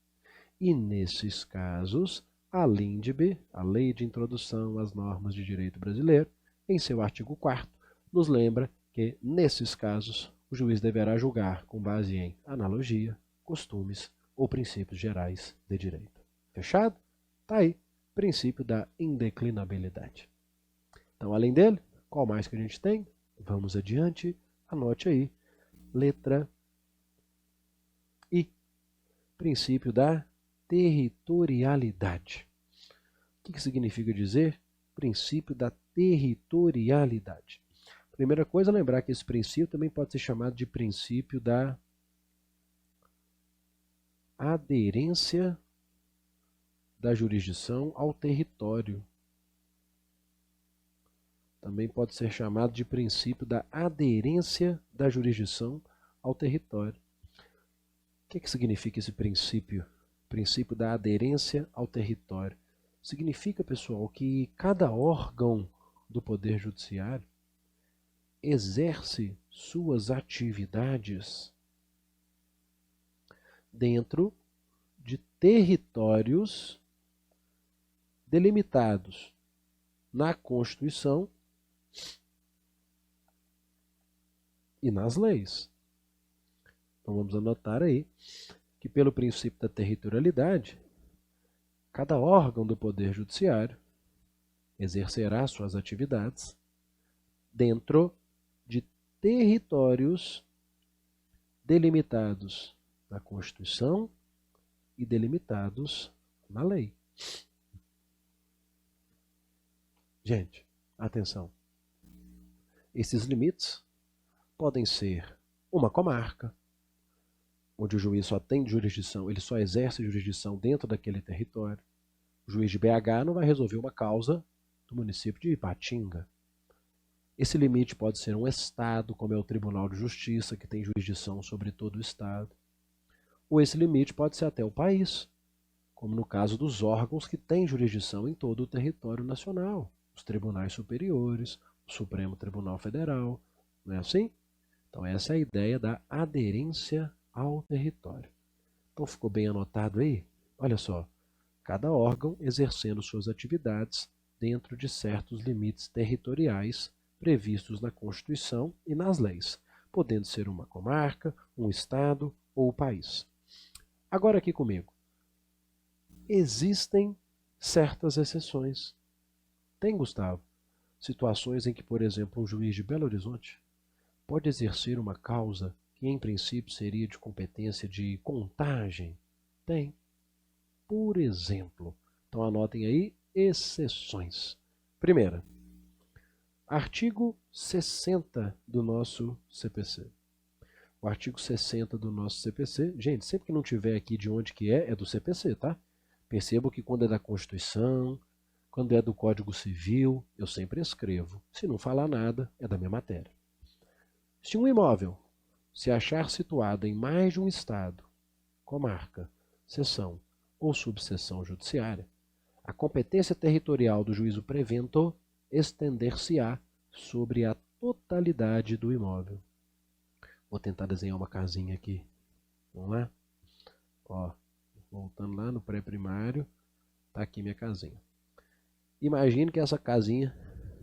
E nesses casos, a LINDB, a Lei de Introdução às Normas de Direito Brasileiro, em seu artigo 4º, nos lembra que, nesses casos, o juiz deverá julgar com base em analogia, costumes ou princípios gerais de direito. Fechado? Tá aí, princípio da indeclinabilidade. Então, além dele, qual mais que a gente tem? Vamos adiante, anote aí, letra I, princípio da territorialidade. O que significa dizer princípio da territorialidade? Primeira coisa, lembrar que esse princípio também pode ser chamado de princípio da aderência da jurisdição ao território. Também pode ser chamado de princípio da aderência da jurisdição ao território. O que significa esse princípio? Princípio da aderência ao território. Significa, pessoal, que cada órgão do Poder Judiciário exerce suas atividades dentro de territórios delimitados na Constituição e nas leis. Então vamos anotar aí que pelo princípio da territorialidade, cada órgão do Poder Judiciário exercerá suas atividades dentro de territórios delimitados na Constituição e delimitados na lei. Gente, atenção. Esses limites podem ser uma comarca, onde o juiz só tem jurisdição, ele só exerce jurisdição dentro daquele território. O juiz de BH não vai resolver uma causa do município de Ipatinga. Esse limite pode ser um estado, como é o Tribunal de Justiça, que tem jurisdição sobre todo o estado. Ou esse limite pode ser até o país, como no caso dos órgãos que têm jurisdição em todo o território nacional, os tribunais superiores, o Supremo Tribunal Federal, não é assim? Então essa é a ideia da aderência ao território. Então ficou bem anotado aí? Olha só, cada órgão exercendo suas atividades dentro de certos limites territoriais previstos na Constituição e nas leis, podendo ser uma comarca, um estado ou o país. Agora aqui comigo. Existem certas exceções. Tem, Gustavo, situações em que, por exemplo, um juiz de Belo Horizonte pode exercer uma causa que, em princípio, seria de competência de Contagem? Tem. Por exemplo, então anotem aí exceções. Primeira, artigo 60 do nosso CPC. O artigo 60 do nosso CPC, gente, sempre que não tiver aqui de onde que é do CPC, tá? Percebo que quando é da Constituição, quando é do Código Civil, eu sempre escrevo. Se não falar nada, é da minha matéria. Se um imóvel se achar situado em mais de um estado, comarca, seção ou subseção judiciária, a competência territorial do juízo preventor estender-se-á sobre a totalidade do imóvel. Vou tentar desenhar uma casinha aqui. Vamos lá? Ó, voltando lá no pré-primário, tá aqui minha casinha. Imagine que essa casinha,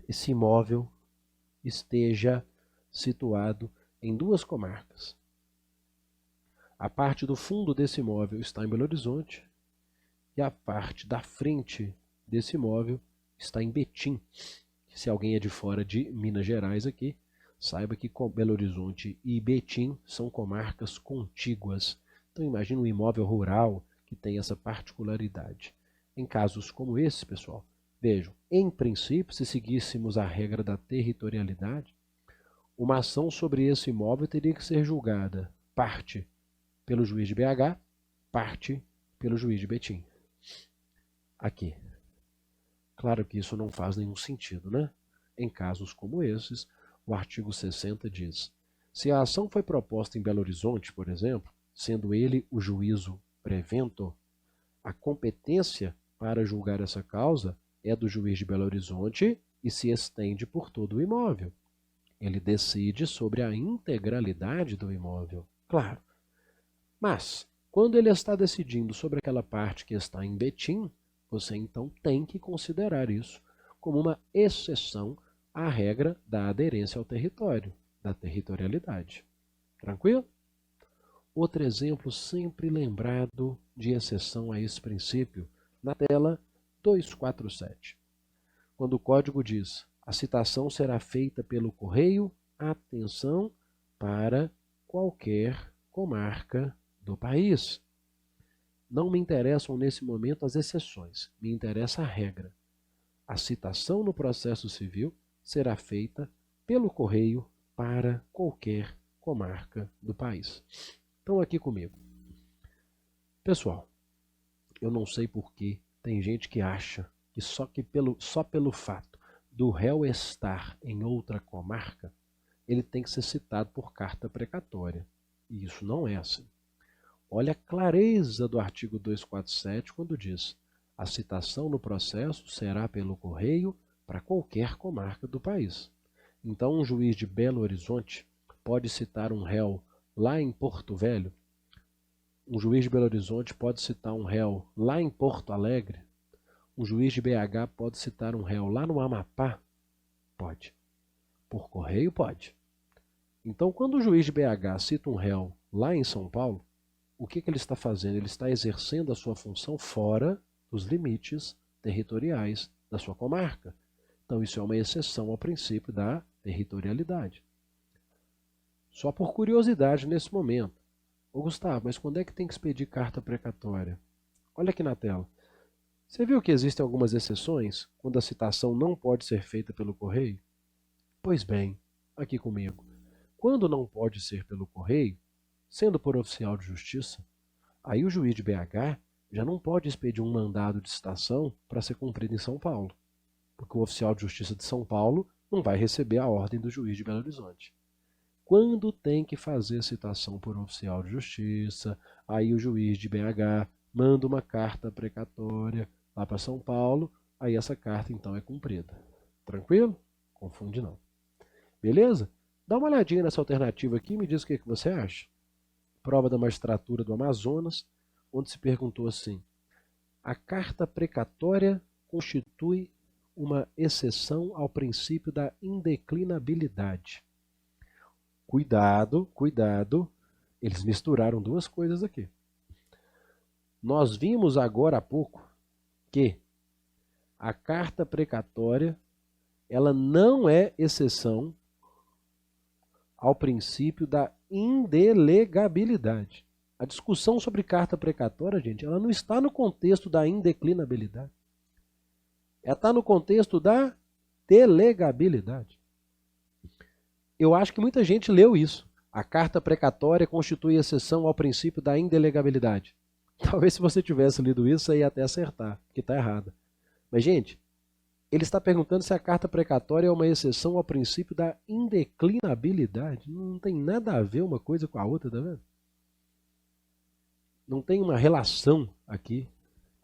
esse imóvel, esteja situado em duas comarcas. A parte do fundo desse imóvel está em Belo Horizonte e a parte da frente desse imóvel está em Betim. Se alguém é de fora de Minas Gerais aqui, saiba que Belo Horizonte e Betim são comarcas contíguas. Então imagine um imóvel rural que tem essa particularidade. Em casos como esse, pessoal, vejam, em princípio, se seguíssemos a regra da territorialidade, uma ação sobre esse imóvel teria que ser julgada parte pelo juiz de BH, parte pelo juiz de Betim. Aqui. Claro que isso não faz nenhum sentido, né? Em casos como esses, o artigo 60 diz: se a ação foi proposta em Belo Horizonte, por exemplo, sendo ele o juízo preventor, a competência para julgar essa causa é do juiz de Belo Horizonte e se estende por todo o imóvel. Ele decide sobre a integralidade do imóvel, claro. Mas, quando ele está decidindo sobre aquela parte que está em Betim, você então tem que considerar isso como uma exceção à regra da aderência ao território, da territorialidade. Tranquilo? Outro exemplo sempre lembrado de exceção a esse princípio, na tela 247. Quando o código diz: a citação será feita pelo correio, atenção, para qualquer comarca do país. Não me interessam nesse momento as exceções, me interessa a regra. A citação no processo civil será feita pelo correio para qualquer comarca do país. Então aqui comigo. Pessoal, eu não sei por que tem gente que acha que só pelo fato do réu estar em outra comarca, ele tem que ser citado por carta precatória. E isso não é assim. Olha a clareza do artigo 247 quando diz: a citação no processo será pelo correio para qualquer comarca do país. Então, um juiz de Belo Horizonte pode citar um réu lá em Porto Velho? Um juiz de Belo Horizonte pode citar um réu lá em Porto Alegre? Um juiz de BH pode citar um réu lá no Amapá? Pode. Por correio, pode. Então, quando o juiz de BH cita um réu lá em São Paulo, o que ele está fazendo? Ele está exercendo a sua função fora dos limites territoriais da sua comarca. Então, isso é uma exceção ao princípio da territorialidade. Só por curiosidade nesse momento. Ô Gustavo, mas quando é que tem que expedir carta precatória? Olha aqui na tela. Você viu que existem algumas exceções quando a citação não pode ser feita pelo correio? Pois bem, aqui comigo. Quando não pode ser pelo correio, sendo por oficial de justiça, aí o juiz de BH já não pode expedir um mandado de citação para ser cumprido em São Paulo, porque o oficial de justiça de São Paulo não vai receber a ordem do juiz de Belo Horizonte. Quando tem que fazer citação por oficial de justiça, aí o juiz de BH manda uma carta precatória lá para São Paulo, aí essa carta então é cumprida. Tranquilo? Confunde não. Beleza? Dá uma olhadinha nessa alternativa aqui e me diz o que você acha. prova da magistratura do Amazonas, onde se perguntou assim: a carta precatória constitui uma exceção ao princípio da indeclinabilidade. Cuidado, cuidado, eles misturaram duas coisas aqui. Nós vimos agora há pouco que a carta precatória, ela não é exceção ao princípio da indelegabilidade. A discussão sobre carta precatória, gente, ela não está no contexto da indeclinabilidade. Ela está no contexto da delegabilidade. Eu acho que muita gente leu isso. A carta precatória constitui exceção ao princípio da indelegabilidade. Talvez se você tivesse lido isso, você ia até acertar, porque está errado. Mas, gente, ele está perguntando se a carta precatória é uma exceção ao princípio da indeclinabilidade. Não tem nada a ver uma coisa com a outra, tá vendo? Não tem uma relação aqui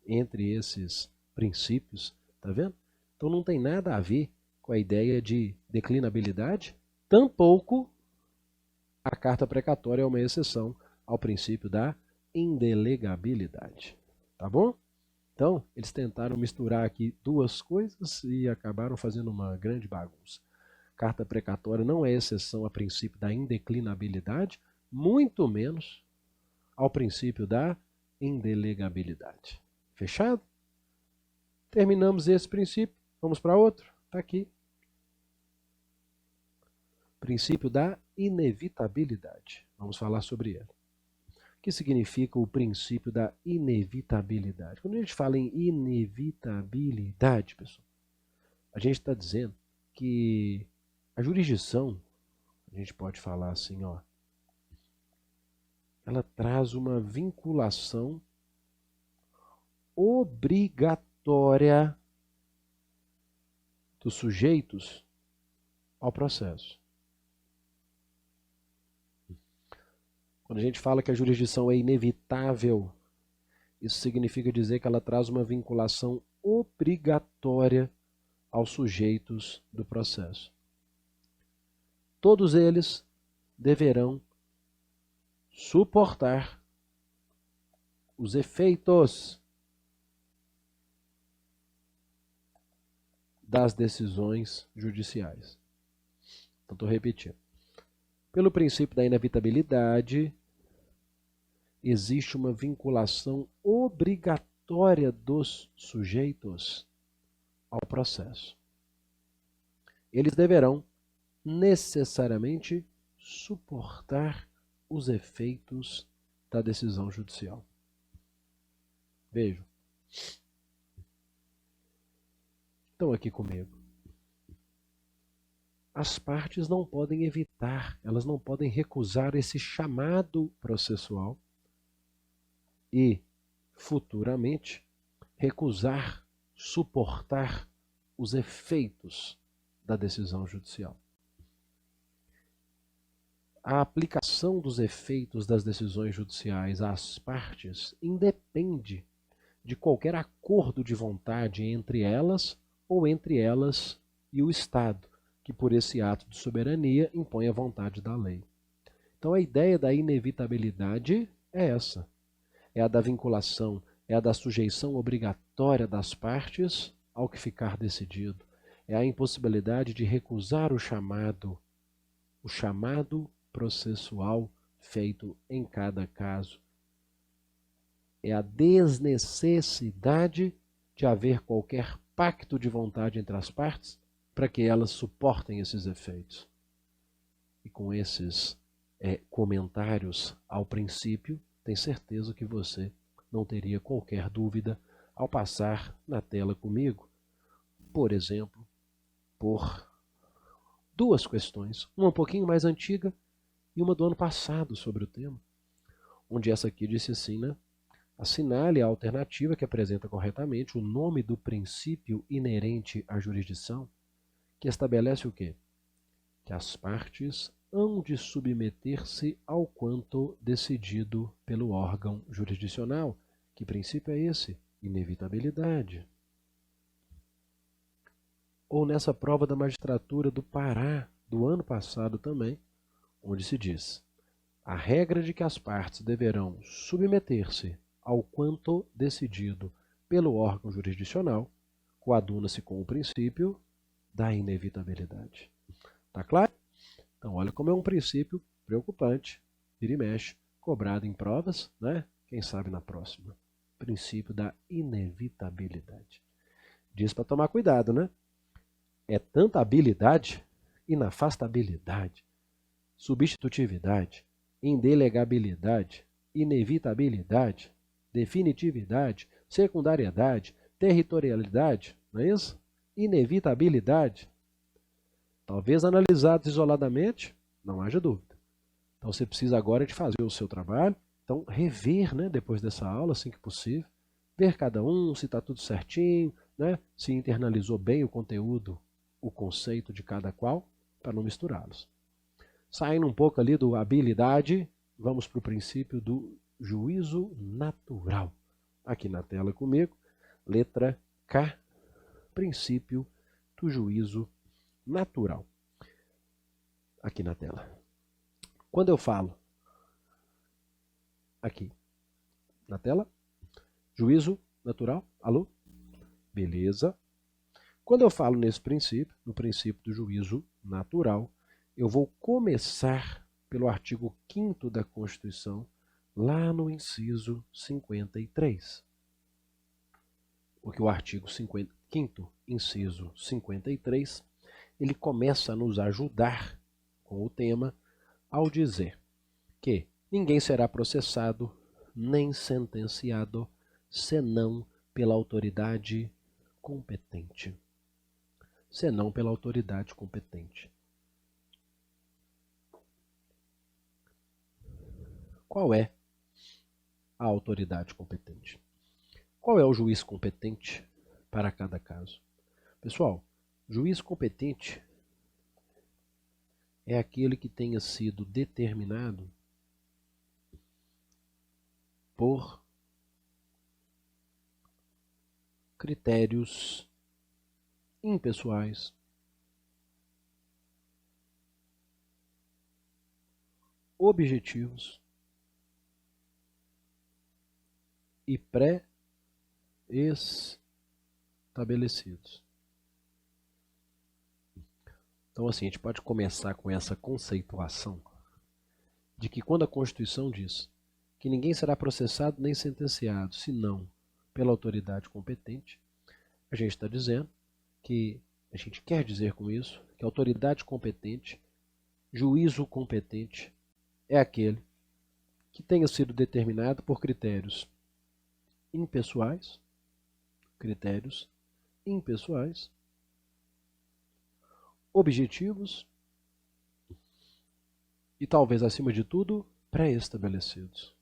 entre esses princípios, tá vendo? Então não tem nada a ver com a ideia de declinabilidade, tampouco a carta precatória é uma exceção ao princípio da indelegabilidade, tá bom? Então, eles tentaram misturar aqui duas coisas e acabaram fazendo uma grande bagunça. Carta precatória não é exceção ao princípio da indeclinabilidade, muito menos ao princípio da indelegabilidade. Fechado? Terminamos esse princípio. Vamos para outro? Está aqui. Princípio da inevitabilidade. Vamos falar sobre ele. O que significa o princípio da inevitabilidade? Quando a gente fala em inevitabilidade, pessoal, a gente está dizendo que a jurisdição, a gente pode falar assim, ó, ela traz uma vinculação obrigatória dos sujeitos ao processo. Quando a gente fala que a jurisdição é inevitável, isso significa dizer que ela traz uma vinculação obrigatória aos sujeitos do processo. Todos eles deverão suportar os efeitos das decisões judiciais. Então, estou repetindo. Pelo princípio da inevitabilidade, existe uma vinculação obrigatória dos sujeitos ao processo. Eles deverão necessariamente suportar os efeitos da decisão judicial. Vejam. Estão aqui comigo. As partes não podem evitar, elas não podem recusar esse chamado processual e, futuramente, recusar suportar os efeitos da decisão judicial. A aplicação dos efeitos das decisões judiciais às partes independe de qualquer acordo de vontade entre elas ou entre elas e o Estado, que por esse ato de soberania impõe a vontade da lei. Então a ideia da inevitabilidade é essa. É a da vinculação, é a da sujeição obrigatória das partes ao que ficar decidido. É a impossibilidade de recusar o chamado processual feito em cada caso. É a desnecessidade de haver qualquer pacto de vontade entre as partes para que elas suportem esses efeitos. E com esses comentários ao princípio, tenho certeza que você não teria qualquer dúvida ao passar na tela comigo, por exemplo, por duas questões, uma um pouquinho mais antiga e uma do ano passado sobre o tema, onde essa aqui disse assim, né? Assinale a alternativa que apresenta corretamente o nome do princípio inerente à jurisdição, que estabelece o quê? Que as partes hão de submeter-se ao quanto decidido pelo órgão jurisdicional. Que princípio é esse? Inevitabilidade. Ou nessa prova da magistratura do Pará, do ano passado também, onde se diz: a regra de que as partes deverão submeter-se ao quanto decidido pelo órgão jurisdicional coaduna-se com o princípio da inevitabilidade. Tá claro? Então, olha como é um princípio preocupante, vira e mexe, cobrado em provas, né? Quem sabe na próxima. Princípio da inevitabilidade. Diz para tomar cuidado, né? É tanta habilidade, inafastabilidade, substitutividade, indelegabilidade, inevitabilidade, definitividade, secundariedade, territorialidade, não é isso? Inevitabilidade. Talvez analisados isoladamente, não haja dúvida. Então você precisa agora de fazer o seu trabalho, então rever, né, depois dessa aula, assim que possível, ver cada um, se está tudo certinho, né, se internalizou bem o conteúdo, o conceito de cada qual, para não misturá-los. Saindo um pouco ali do habilidade, vamos para o princípio do juízo natural. Aqui na tela comigo, letra K, princípio do juízo natural. Aqui na tela. Quando eu falo aqui na tela, juízo natural, alô? Beleza. Quando eu falo nesse princípio, no princípio do juízo natural, eu vou começar pelo artigo 5º da Constituição, lá no inciso 53. Porque o artigo 5º, inciso 53, ele começa a nos ajudar com o tema ao dizer que ninguém será processado nem sentenciado senão pela autoridade competente. Senão pela autoridade competente. Qual é a autoridade competente? Qual é o juiz competente para cada caso? Pessoal, juiz competente é aquele que tenha sido determinado por critérios impessoais, objetivos e pré-estabelecidos. Então, assim, a gente pode começar com essa conceituação de que quando a Constituição diz que ninguém será processado nem sentenciado, senão pela autoridade competente, a gente está dizendo que, a gente quer dizer com isso, que a autoridade competente, juízo competente, é aquele que tenha sido determinado por critérios impessoais, objetivos e talvez, acima de tudo, pré-estabelecidos.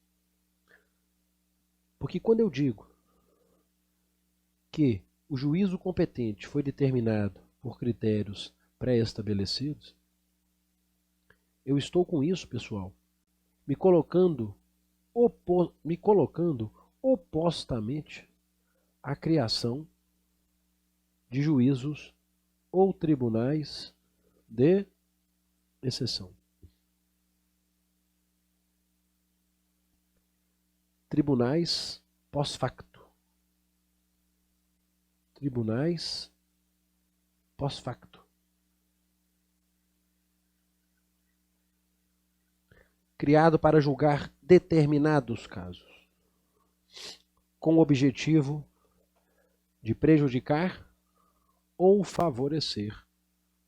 Porque quando eu digo que o juízo competente foi determinado por critérios pré-estabelecidos, eu estou com isso, pessoal, me colocando opostamente à criação de juízos ou tribunais de exceção. Tribunais pós-facto. Tribunais pós-facto. Criado para julgar determinados casos, com o objetivo de prejudicar ou favorecer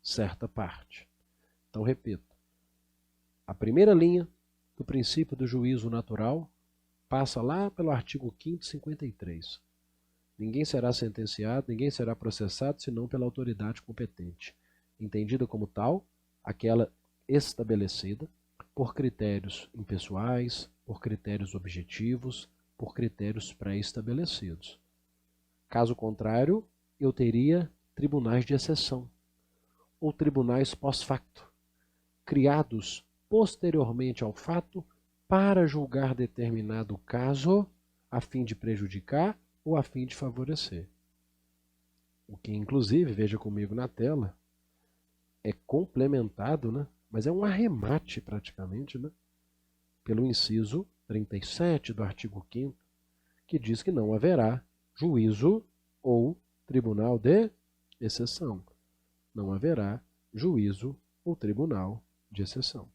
certa parte. Então, repito, a primeira linha do princípio do juízo natural passa lá pelo artigo 5º, 53. Ninguém será sentenciado, ninguém será processado, senão pela autoridade competente, entendida como tal, aquela estabelecida por critérios impessoais, por critérios objetivos, por critérios pré-estabelecidos. Caso contrário, eu teria tribunais de exceção, ou tribunais pós-facto, criados posteriormente ao fato para julgar determinado caso a fim de prejudicar ou a fim de favorecer. O que, inclusive, veja comigo na tela, é complementado, né? Mas é um arremate praticamente, né? pelo inciso 37 do artigo 5º, que diz que não haverá juízo ou tribunal de exceção. Não haverá juízo ou tribunal de exceção.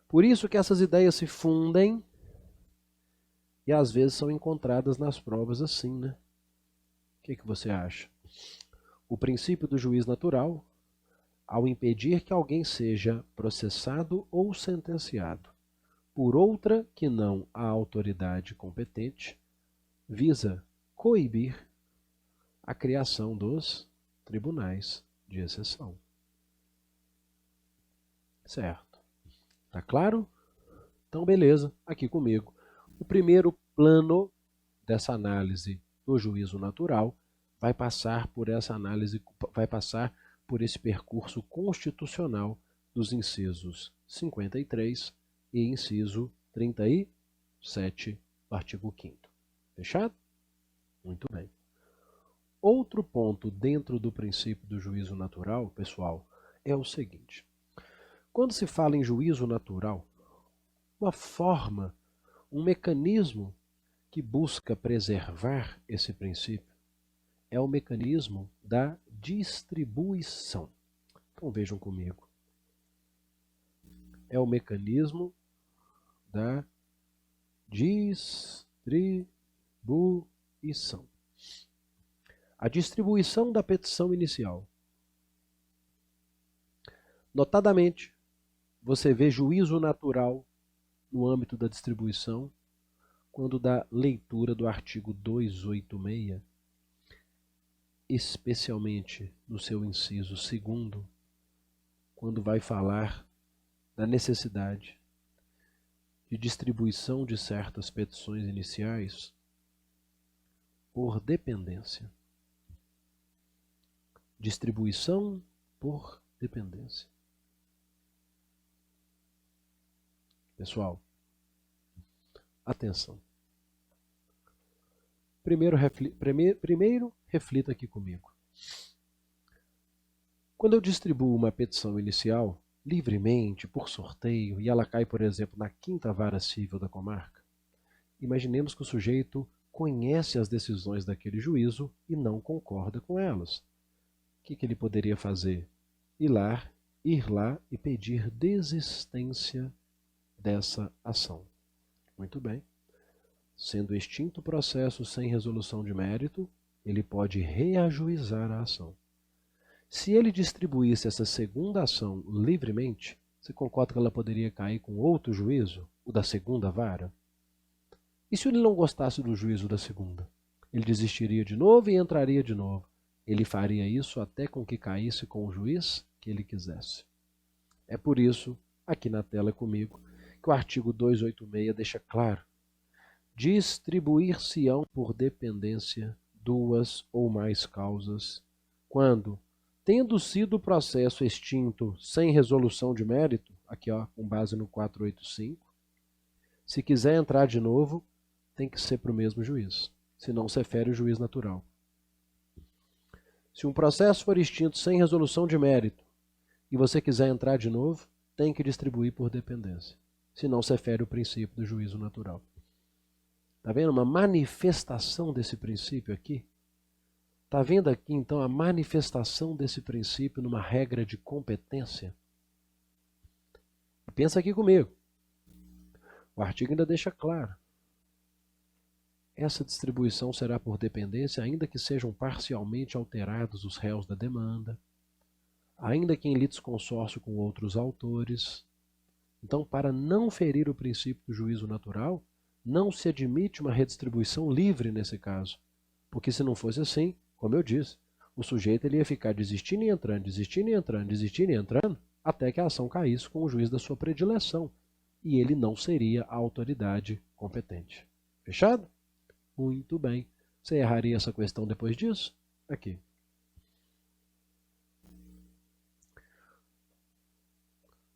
Por isso que essas ideias se fundem e às vezes são encontradas nas provas assim, né? O que você acha? O princípio do juiz natural, ao impedir que alguém seja processado ou sentenciado por outra que não a autoridade competente, visa coibir a criação dos tribunais de exceção. Certo? Tá claro? Então, beleza, aqui comigo. O primeiro plano dessa análise do juízo natural vai passar por essa análise, vai passar por esse percurso constitucional dos incisos 53 e inciso 37 do artigo 5º. Fechado? Muito bem. Outro ponto dentro do princípio do juízo natural, pessoal, é o seguinte. Quando se fala em juízo natural, uma forma, um mecanismo que busca preservar esse princípio é o mecanismo da distribuição. Então vejam comigo. É o mecanismo da distribuição. A distribuição da petição inicial. Notadamente, você vê juízo natural no âmbito da distribuição quando dá leitura do artigo 286, especialmente no seu inciso 2º, quando vai falar da necessidade de distribuição de certas petições iniciais por dependência. Distribuição por dependência. Pessoal, atenção. Primeiro, reflita aqui comigo. Quando eu distribuo uma petição inicial, livremente, por sorteio, e ela cai, por exemplo, na 5ª Vara Civil da comarca, imaginemos que o sujeito conhece as decisões daquele juízo e não concorda com elas. O que ele poderia fazer? Ir lá e pedir desistência dessa ação. Muito bem. Sendo extinto o processo sem resolução de mérito, ele pode reajuizar a ação. Se ele distribuísse essa segunda ação livremente, você concorda que ela poderia cair com outro juízo, o da 2ª vara? E se ele não gostasse do juízo da 2ª? Ele desistiria de novo e entraria de novo. Ele faria isso até com que caísse com o juiz que ele quisesse. É por isso, aqui na tela comigo, que o artigo 286 deixa claro: distribuir-se-ão por dependência 2 ou mais causas, quando, tendo sido o processo extinto sem resolução de mérito, aqui ó, com base no 485, se quiser entrar de novo, tem que ser para o mesmo juiz, senão se fere o juiz natural. Se um processo for extinto sem resolução de mérito e você quiser entrar de novo, tem que distribuir por dependência, senão se fere o princípio do juízo natural. Está vendo uma manifestação desse princípio aqui? Está vendo aqui, então, a manifestação desse princípio numa regra de competência? Pensa aqui comigo. O artigo ainda deixa claro. Essa distribuição será por dependência, ainda que sejam parcialmente alterados os réus da demanda, ainda que em litisconsórcio com outros autores. Então, para não ferir o princípio do juízo natural, não se admite uma redistribuição livre nesse caso. Porque se não fosse assim, como eu disse, o sujeito ele ia ficar desistindo e entrando, desistindo e entrando, desistindo e entrando, até que a ação caísse com o juiz da sua predileção. E ele não seria a autoridade competente. Fechado? Muito bem. Você erraria essa questão depois disso? Aqui.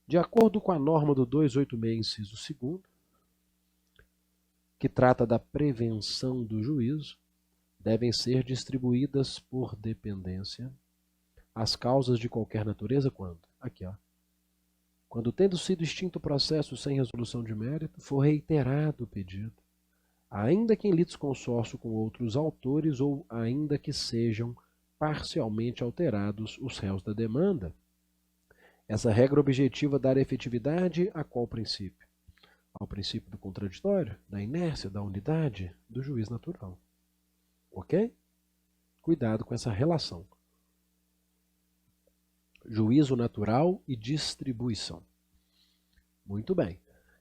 De acordo com a norma do 286, inciso 2º, que trata da prevenção do juízo, devem ser distribuídas por dependência as causas de qualquer natureza quando? Aqui, ó. quando, tendo sido extinto o processo sem resolução de mérito, for reiterado o pedido, ainda que em litisconsórcio com outros autores ou ainda que sejam parcialmente alterados os réus da demanda. Essa regra objetiva dará efetividade a qual princípio? Ao princípio do contraditório, da inércia, da unidade, do juiz natural. Ok? Cuidado com essa relação. Juízo natural e distribuição. Muito bem.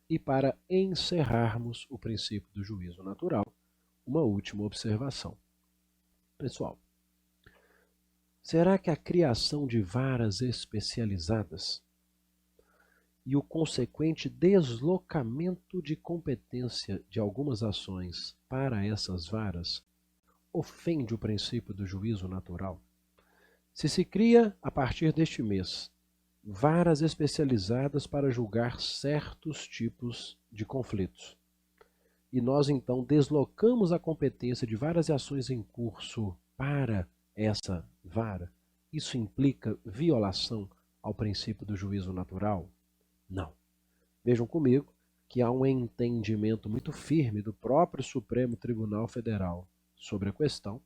E para encerrarmos o princípio do juízo natural, uma última observação. Pessoal, será que a criação de varas especializadas e o consequente deslocamento de competência de algumas ações para essas varas ofende o princípio do juízo natural? Se se cria, a partir deste mês, varas especializadas para julgar certos tipos de conflitos, e nós então deslocamos a competência de várias ações em curso para essa vara, isso implica violação ao princípio do juízo natural? Não. Vejam comigo que há um entendimento muito firme do próprio Supremo Tribunal Federal sobre a questão,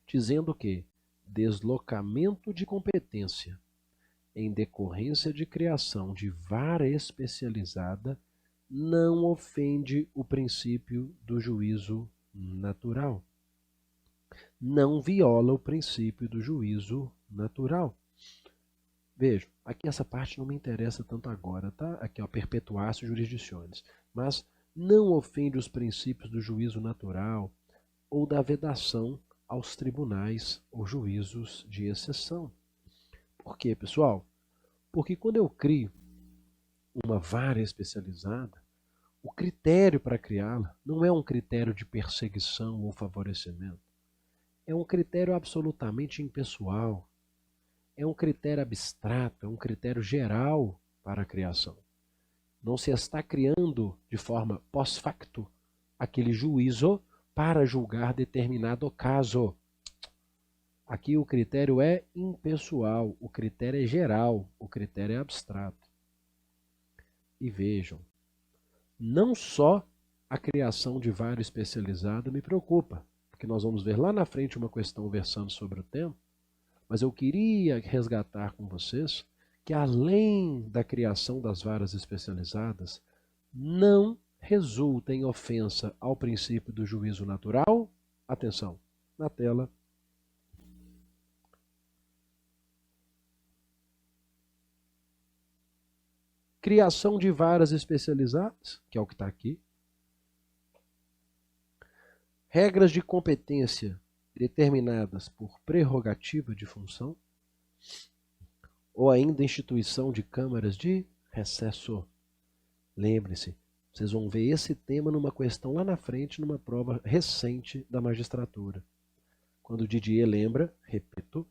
dizendo que deslocamento de competência em decorrência de criação de vara especializada não ofende o princípio do juízo natural. Não viola o princípio do juízo natural. Vejam, aqui essa parte não me interessa tanto agora, tá? Aqui, ó, perpetuatio jurisdicionis. Mas não ofende os princípios do juízo natural ou da vedação aos tribunais ou juízos de exceção. Por quê, pessoal? Porque quando eu crio uma vara especializada, o critério para criá-la não é um critério de perseguição ou favorecimento. É um critério absolutamente impessoal. É um critério abstrato, é um critério geral para a criação. Não se está criando de forma pós-facto aquele juízo para julgar determinado caso. Aqui o critério é impessoal, o critério é geral, o critério é abstrato. E vejam, não só a criação de vara especializada me preocupa, porque nós vamos ver lá na frente uma questão versando sobre o tema, mas eu queria resgatar com vocês que além da criação das varas especializadas, não resulta em ofensa ao princípio do juízo natural. Atenção, na tela. Criação de varas especializadas, que é o que está aqui. Regras de competência determinadas por prerrogativa de função, ou ainda instituição de câmaras de recesso. Lembre-se, vocês vão ver esse tema numa questão lá na frente, numa prova recente da magistratura. Quando Didier lembra, repito,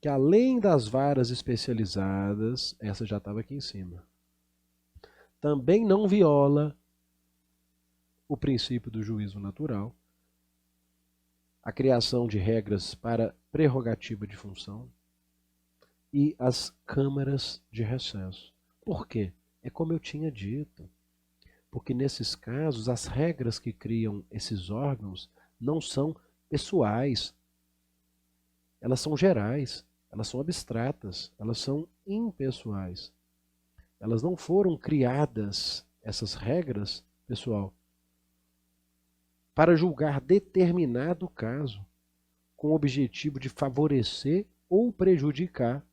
que além das varas especializadas, essa já estava aqui em cima, também não viola o princípio do juízo natural, a criação de regras para prerrogativa de função e as câmaras de recesso. Por quê? É como eu tinha dito, porque nesses casos as regras que criam esses órgãos não são pessoais, elas são gerais, elas são abstratas, elas são impessoais. Elas não foram criadas, essas regras, pessoal, para julgar determinado caso com o objetivo de favorecer ou prejudicar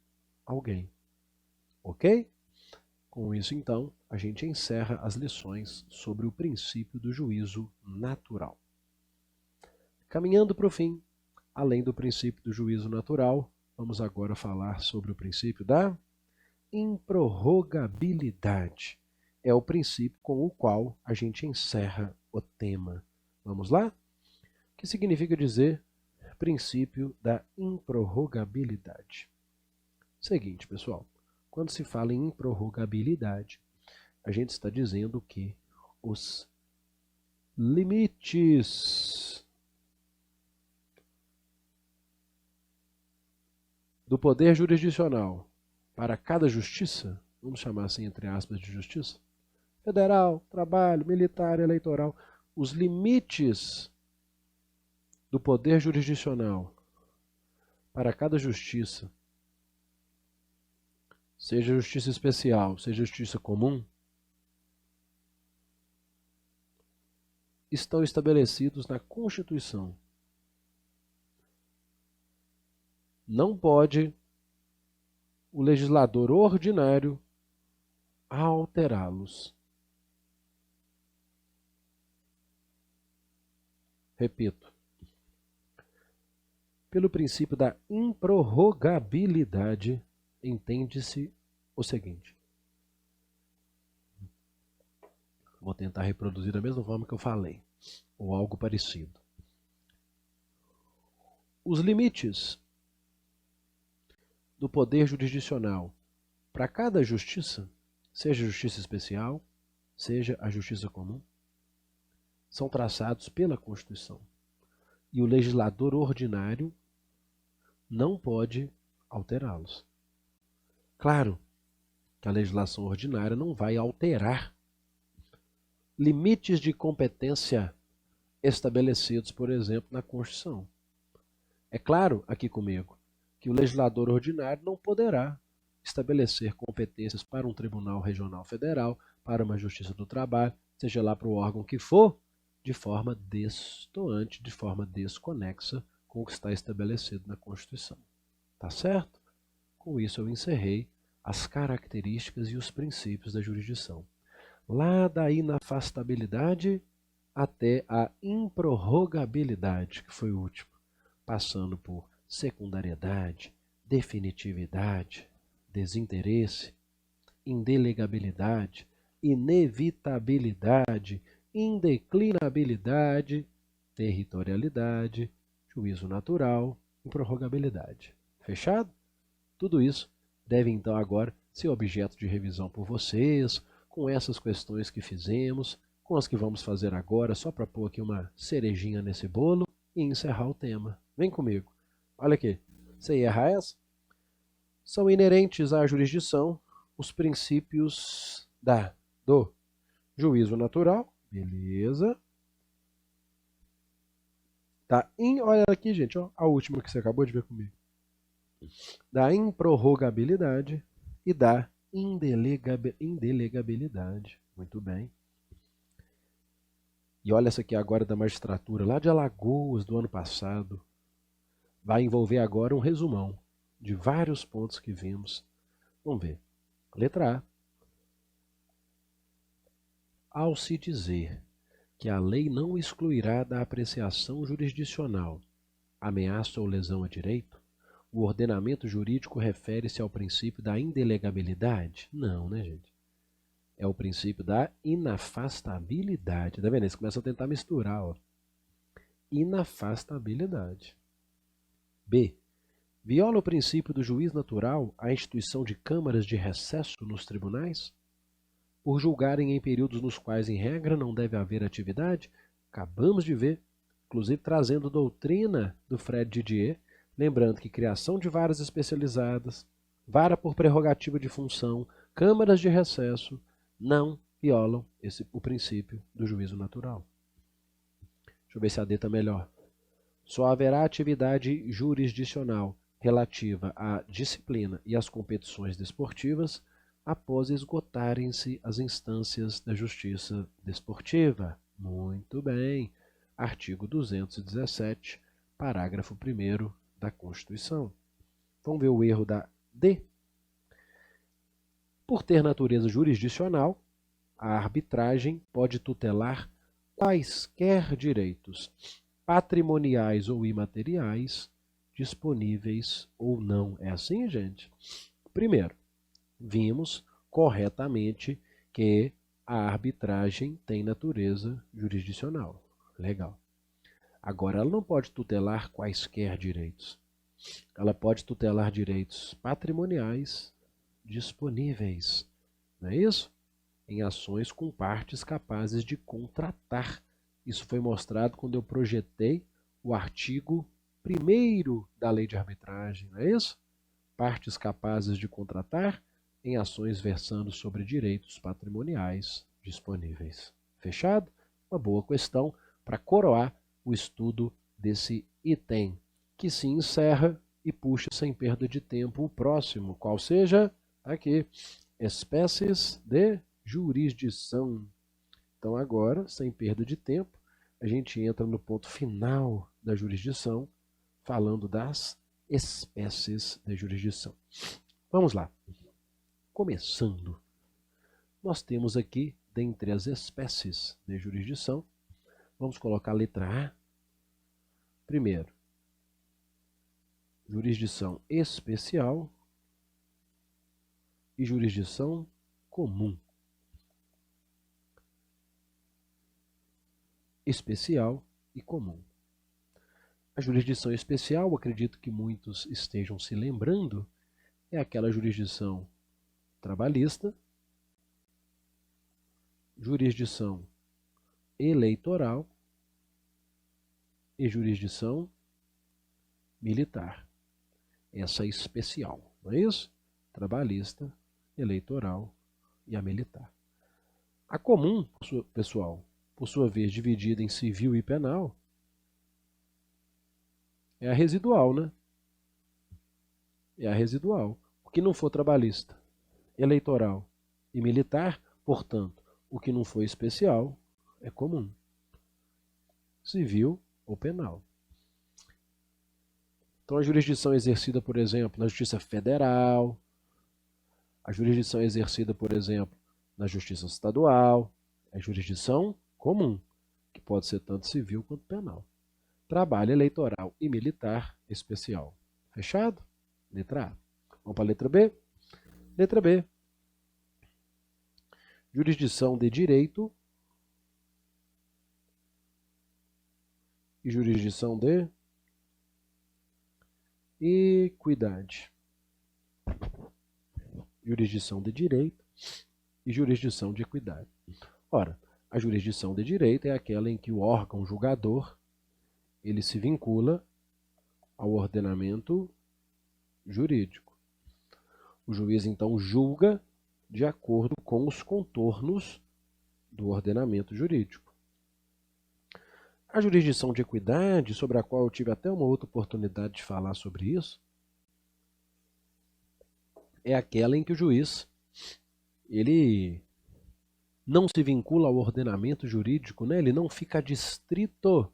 alguém. Ok? Com isso, então, a gente encerra as lições sobre o princípio do juízo natural. Caminhando para o fim, além do princípio do juízo natural, vamos agora falar sobre o princípio da improrrogabilidade. É o princípio com o qual a gente encerra o tema. Vamos lá? O que significa dizer princípio da improrrogabilidade? Seguinte, pessoal, quando se fala em improrrogabilidade, a gente está dizendo que os limites do poder jurisdicional para cada justiça vamos chamar assim entre aspas de justiça, federal, trabalho, militar, eleitoral, os limites do poder jurisdicional para cada justiça, seja justiça especial, seja justiça comum, estão estabelecidos na Constituição. Não pode o legislador ordinário alterá-los. Repito, pelo princípio da improrrogabilidade, entende-se o seguinte. Vou tentar reproduzir da mesma forma que eu falei, ou algo parecido. Os limites do poder jurisdicional para cada justiça, seja a justiça especial, seja a justiça comum, são traçados pela Constituição. E o legislador ordinário não pode alterá-los. Claro que a legislação ordinária não vai alterar limites de competência estabelecidos, por exemplo, na Constituição. É claro, aqui comigo, que o legislador ordinário não poderá estabelecer competências para um tribunal regional federal, para uma justiça do trabalho, seja lá para o órgão que for, de forma destoante, de forma desconexa com o que está estabelecido na Constituição. Tá certo? Com isso eu encerrei as características e os princípios da jurisdição. Lá da inafastabilidade até a improrrogabilidade, que foi o último, passando por secundariedade, definitividade, desinteresse, indelegabilidade, inevitabilidade, indeclinabilidade, territorialidade, juízo natural, improrrogabilidade. Fechado? Tudo isso deve então agora ser objeto de revisão por vocês, com essas questões que fizemos, com as que vamos fazer agora, só para pôr aqui uma cerejinha nesse bolo e encerrar o tema. Vem comigo. Olha aqui. Você ia errar essa? São inerentes à jurisdição os princípios do juízo natural. Beleza. Olha aqui, gente. Ó, a última que você acabou de ver comigo. Da improrrogabilidade e da indelegabilidade. Muito bem. E olha essa aqui agora da magistratura, lá de Alagoas, do ano passado. Vai envolver agora um resumão de vários pontos que vimos. Vamos ver. Letra A. Ao se dizer que a lei não excluirá da apreciação jurisdicional ameaça ou lesão a direito, o ordenamento jurídico refere-se ao princípio da indelegabilidade? Não, né, gente? É o princípio da inafastabilidade. Tá vendo? Eles começam a tentar misturar, ó. Inafastabilidade. B. Viola o princípio do juiz natural a instituição de câmaras de recesso nos tribunais? Por julgarem em períodos nos quais, em regra, não deve haver atividade? Acabamos de ver, inclusive trazendo doutrina do Fred Didier, lembrando que criação de varas especializadas, vara por prerrogativa de função, câmaras de recesso, não violam o princípio do juízo natural. Deixa eu ver se a D está melhor. Só haverá atividade jurisdicional relativa à disciplina e às competições desportivas após esgotarem-se as instâncias da justiça desportiva. Muito bem. Artigo 217, parágrafo 1º da Constituição. Vamos ver o erro da D. Por ter natureza jurisdicional, a arbitragem pode tutelar quaisquer direitos, patrimoniais ou imateriais, disponíveis ou não. É assim, gente? Primeiro, vimos corretamente que a arbitragem tem natureza jurisdicional. Legal. Agora, ela não pode tutelar quaisquer direitos. Ela pode tutelar direitos patrimoniais disponíveis. Não é isso? Em ações com partes capazes de contratar. Isso foi mostrado quando eu projetei o artigo 1º da Lei de Arbitragem. Não é isso? Partes capazes de contratar, em ações versando sobre direitos patrimoniais disponíveis. Fechado? Uma boa questão para coroar o estudo desse item, que se encerra e puxa sem perda de tempo o próximo, qual seja aqui, espécies de jurisdição. Então agora, sem perda de tempo, a gente entra no ponto final da jurisdição, falando das espécies de jurisdição. Vamos lá. Começando, nós temos aqui, dentre as espécies de jurisdição, vamos colocar a letra A. Primeiro, jurisdição especial e jurisdição comum. Especial e comum. A jurisdição especial, acredito que muitos estejam se lembrando, é aquela jurisdição trabalhista, jurisdição eleitoral e jurisdição militar. Essa é especial, não é isso? Trabalhista, eleitoral e a militar. A comum, pessoal, por sua vez dividida em civil e penal, é a residual, né? É a residual. O que não for trabalhista, eleitoral e militar, portanto, o que não for especial é comum. Civil ou penal. Então a jurisdição exercida, por exemplo, na Justiça Federal, a jurisdição exercida, por exemplo, na Justiça Estadual, é jurisdição comum, que pode ser tanto civil quanto penal. Trabalho eleitoral e militar especial. Fechado? Letra A. Vamos para a letra B? Letra B. Jurisdição de direito e jurisdição de equidade. Jurisdição de direito e jurisdição de equidade. Ora, a jurisdição de direito é aquela em que o órgão julgador ele se vincula ao ordenamento jurídico. O juiz, então, julga de acordo com os contornos do ordenamento jurídico. A jurisdição de equidade, sobre a qual eu tive até uma outra oportunidade de falar sobre isso, é aquela em que o juiz ele não se vincula ao ordenamento jurídico, né? Ele não fica adstrito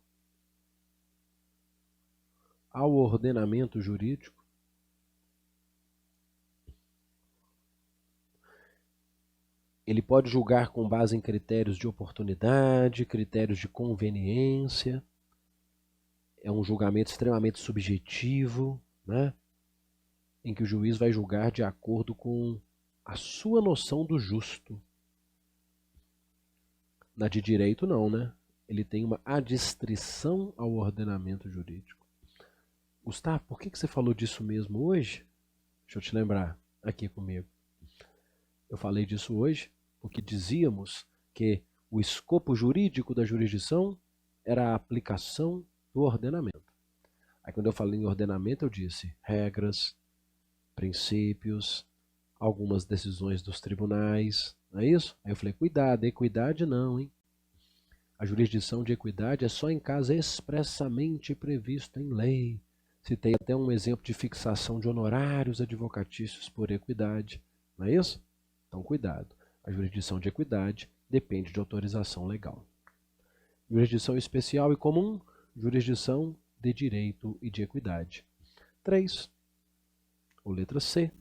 ao ordenamento jurídico. Ele pode julgar com base em critérios de oportunidade, critérios de conveniência. É um julgamento extremamente subjetivo, né? Em que o juiz vai julgar de acordo com a sua noção do justo. Na de direito, não, né? Ele tem uma adstrição ao ordenamento jurídico. Gustavo, por que você falou disso mesmo hoje? Deixa eu te lembrar aqui comigo. Eu falei disso hoje porque dizíamos que o escopo jurídico da jurisdição era a aplicação do ordenamento. Aí quando eu falei em ordenamento, eu disse regras, princípios, algumas decisões dos tribunais, não é isso? Aí eu falei, cuidado, equidade não, hein? A jurisdição de equidade é só em caso expressamente previsto em lei. Citei até um exemplo de fixação de honorários advocatícios por equidade, não é isso? Então, cuidado. A jurisdição de equidade depende de autorização legal. Jurisdição especial e comum, jurisdição de direito e de equidade. 3, ou letra C,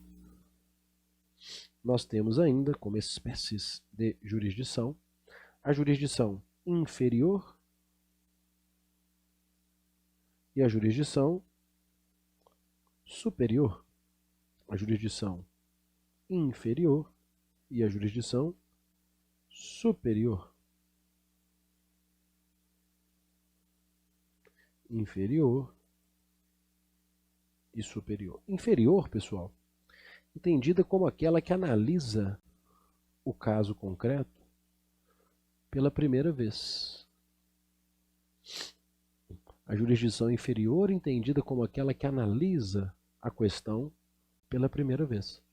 nós temos ainda como espécies de jurisdição a jurisdição inferior e a jurisdição superior. A jurisdição inferior e a jurisdição superior. Inferior e superior. Inferior, pessoal, entendida como aquela que analisa o caso concreto pela primeira vez. A jurisdição inferior, entendida como aquela que analisa a questão pela primeira vez.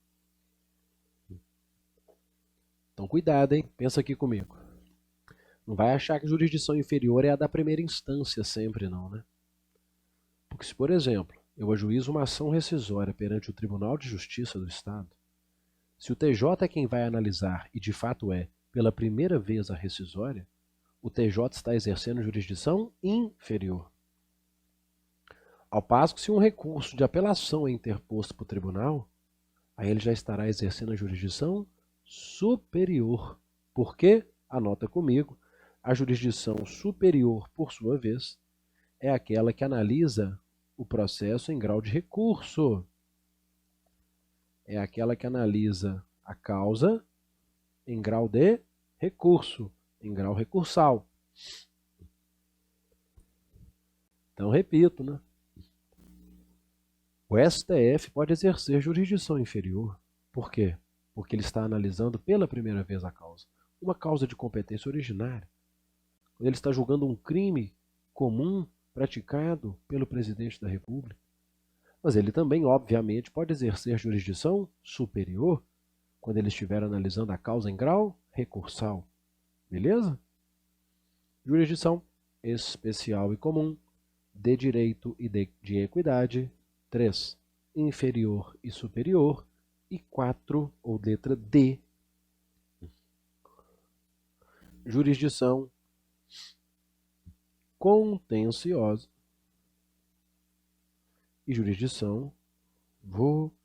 Então cuidado, hein? Pensa aqui comigo. Não vai achar que a jurisdição inferior é a da primeira instância sempre, não, né? Porque se, por exemplo, eu ajuizo uma ação rescisória perante o Tribunal de Justiça do Estado, se o TJ é quem vai analisar, e de fato é, pela primeira vez a rescisória, o TJ está exercendo jurisdição inferior. Ao passo que se um recurso de apelação é interposto para o tribunal, aí ele já estará exercendo a jurisdição superior. Por quê? Anota comigo, a jurisdição superior, por sua vez, é aquela que analisa o processo em grau de recurso. É aquela que analisa a causa em grau de recurso, em grau recursal. Então, repito, né? O STF pode exercer jurisdição inferior. Por quê? Porque ele está analisando pela primeira vez a causa. Uma causa de competência originária. Quando ele está julgando um crime comum praticado pelo presidente da República. Mas ele também, obviamente, pode exercer jurisdição superior quando ele estiver analisando a causa em grau recursal. Beleza? Jurisdição especial e comum, de direito e de equidade. 3. Inferior e superior. E 4, ou letra D, jurisdição contenciosa e jurisdição voluntária.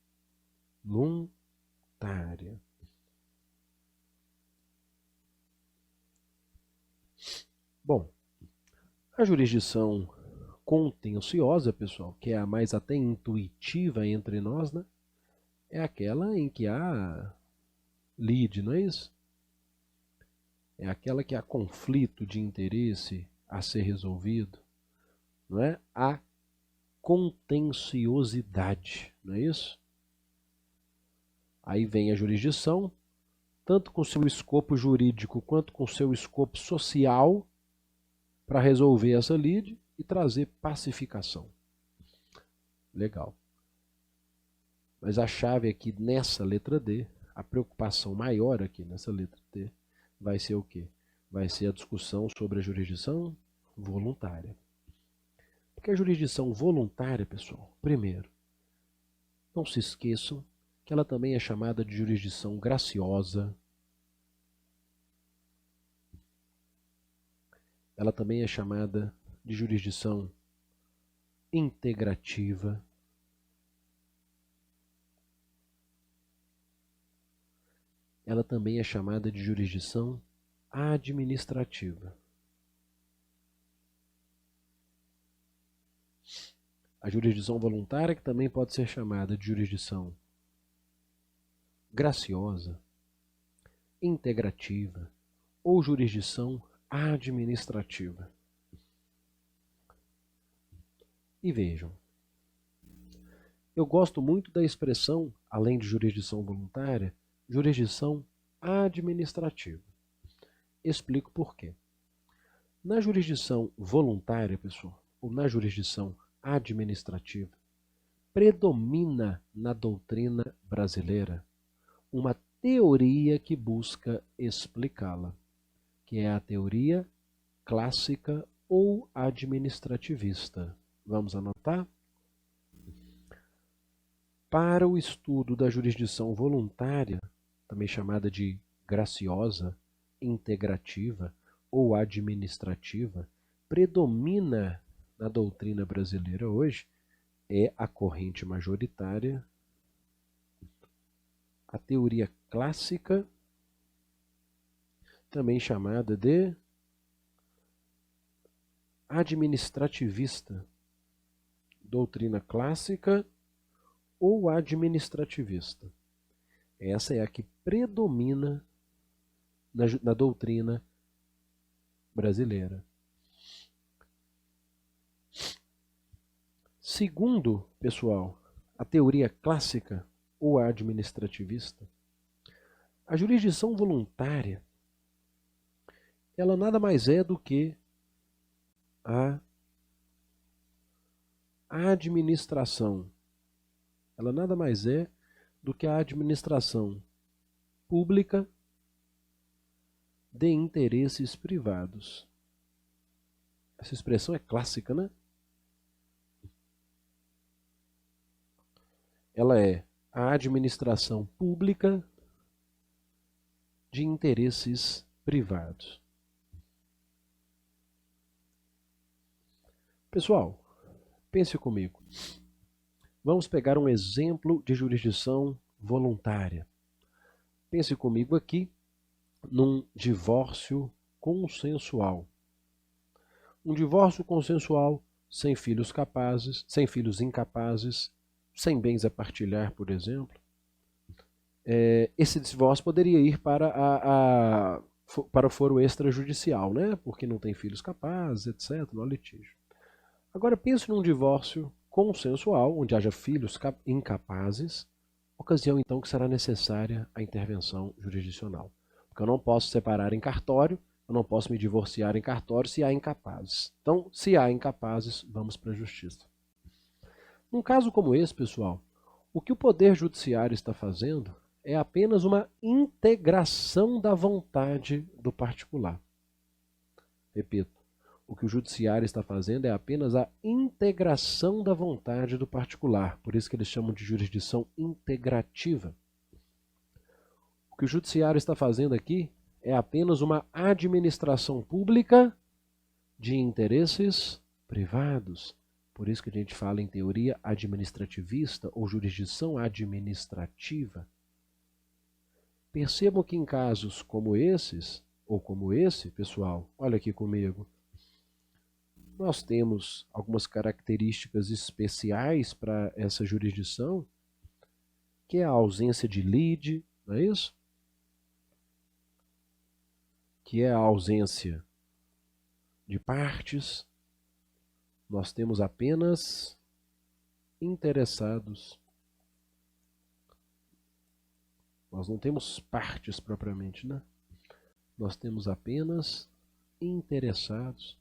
Bom, a jurisdição contenciosa, pessoal, que é a mais até intuitiva entre nós, né? É aquela em que há lide, não é isso? É aquela que há conflito de interesse a ser resolvido, não é? Há contenciosidade, não é isso? Aí vem a jurisdição, tanto com seu escopo jurídico quanto com seu escopo social, para resolver essa lide e trazer pacificação. Legal. Mas a chave aqui nessa letra D, a preocupação maior aqui nessa letra D, vai ser o quê? Vai ser a discussão sobre a jurisdição voluntária. Porque a jurisdição voluntária, pessoal, primeiro, não se esqueçam que ela também é chamada de jurisdição graciosa. Ela também é chamada de jurisdição integrativa. Ela também é chamada de jurisdição administrativa. A jurisdição voluntária, que também pode ser chamada de jurisdição graciosa, integrativa ou jurisdição administrativa. E vejam, eu gosto muito da expressão, além de jurisdição voluntária, jurisdição administrativa. Explico por quê. Na jurisdição voluntária, pessoal, ou na jurisdição administrativa, predomina na doutrina brasileira uma teoria que busca explicá-la, que é a teoria clássica ou administrativista. Vamos anotar? Para o estudo da jurisdição voluntária, também chamada de graciosa, integrativa ou administrativa, predomina na doutrina brasileira hoje é a corrente majoritária, a teoria clássica, também chamada de administrativista, doutrina clássica ou administrativista. Essa é a que predomina na doutrina brasileira. Segundo, pessoal, a teoria clássica ou a administrativista, a jurisdição voluntária, ela nada mais é do que a administração. Ela nada mais é do que a administração pública de interesses privados. Essa expressão é clássica, né? Ela é a administração pública de interesses privados. Pessoal, pense comigo. Vamos pegar um exemplo de jurisdição voluntária. Pense comigo aqui num divórcio consensual. Um divórcio consensual sem filhos capazes, sem filhos incapazes, sem bens a partilhar, por exemplo. Esse divórcio poderia ir para o foro extrajudicial, né? Porque não tem filhos capazes, etc., no litígio. Agora pense num divórcio consensual, onde haja filhos incapazes, ocasião então que será necessária a intervenção jurisdicional. Porque eu não posso separar em cartório, eu não posso me divorciar em cartório se há incapazes. Então, se há incapazes, vamos para a justiça. Num caso como esse, pessoal, o que o Poder Judiciário está fazendo é apenas uma integração da vontade do particular. Repito, o que o Judiciário está fazendo é apenas a integração da vontade do particular. Por isso que eles chamam de jurisdição integrativa. O que o Judiciário está fazendo aqui é apenas uma administração pública de interesses privados. Por isso que a gente fala em teoria administrativista ou jurisdição administrativa. Percebam que em casos como esses, ou como esse, pessoal, olha aqui comigo, nós temos algumas características especiais para essa jurisdição, que é a ausência de lide, não é isso? Que é a ausência de partes. Nós temos apenas interessados. Nós não temos partes propriamente, né? Nós temos apenas interessados.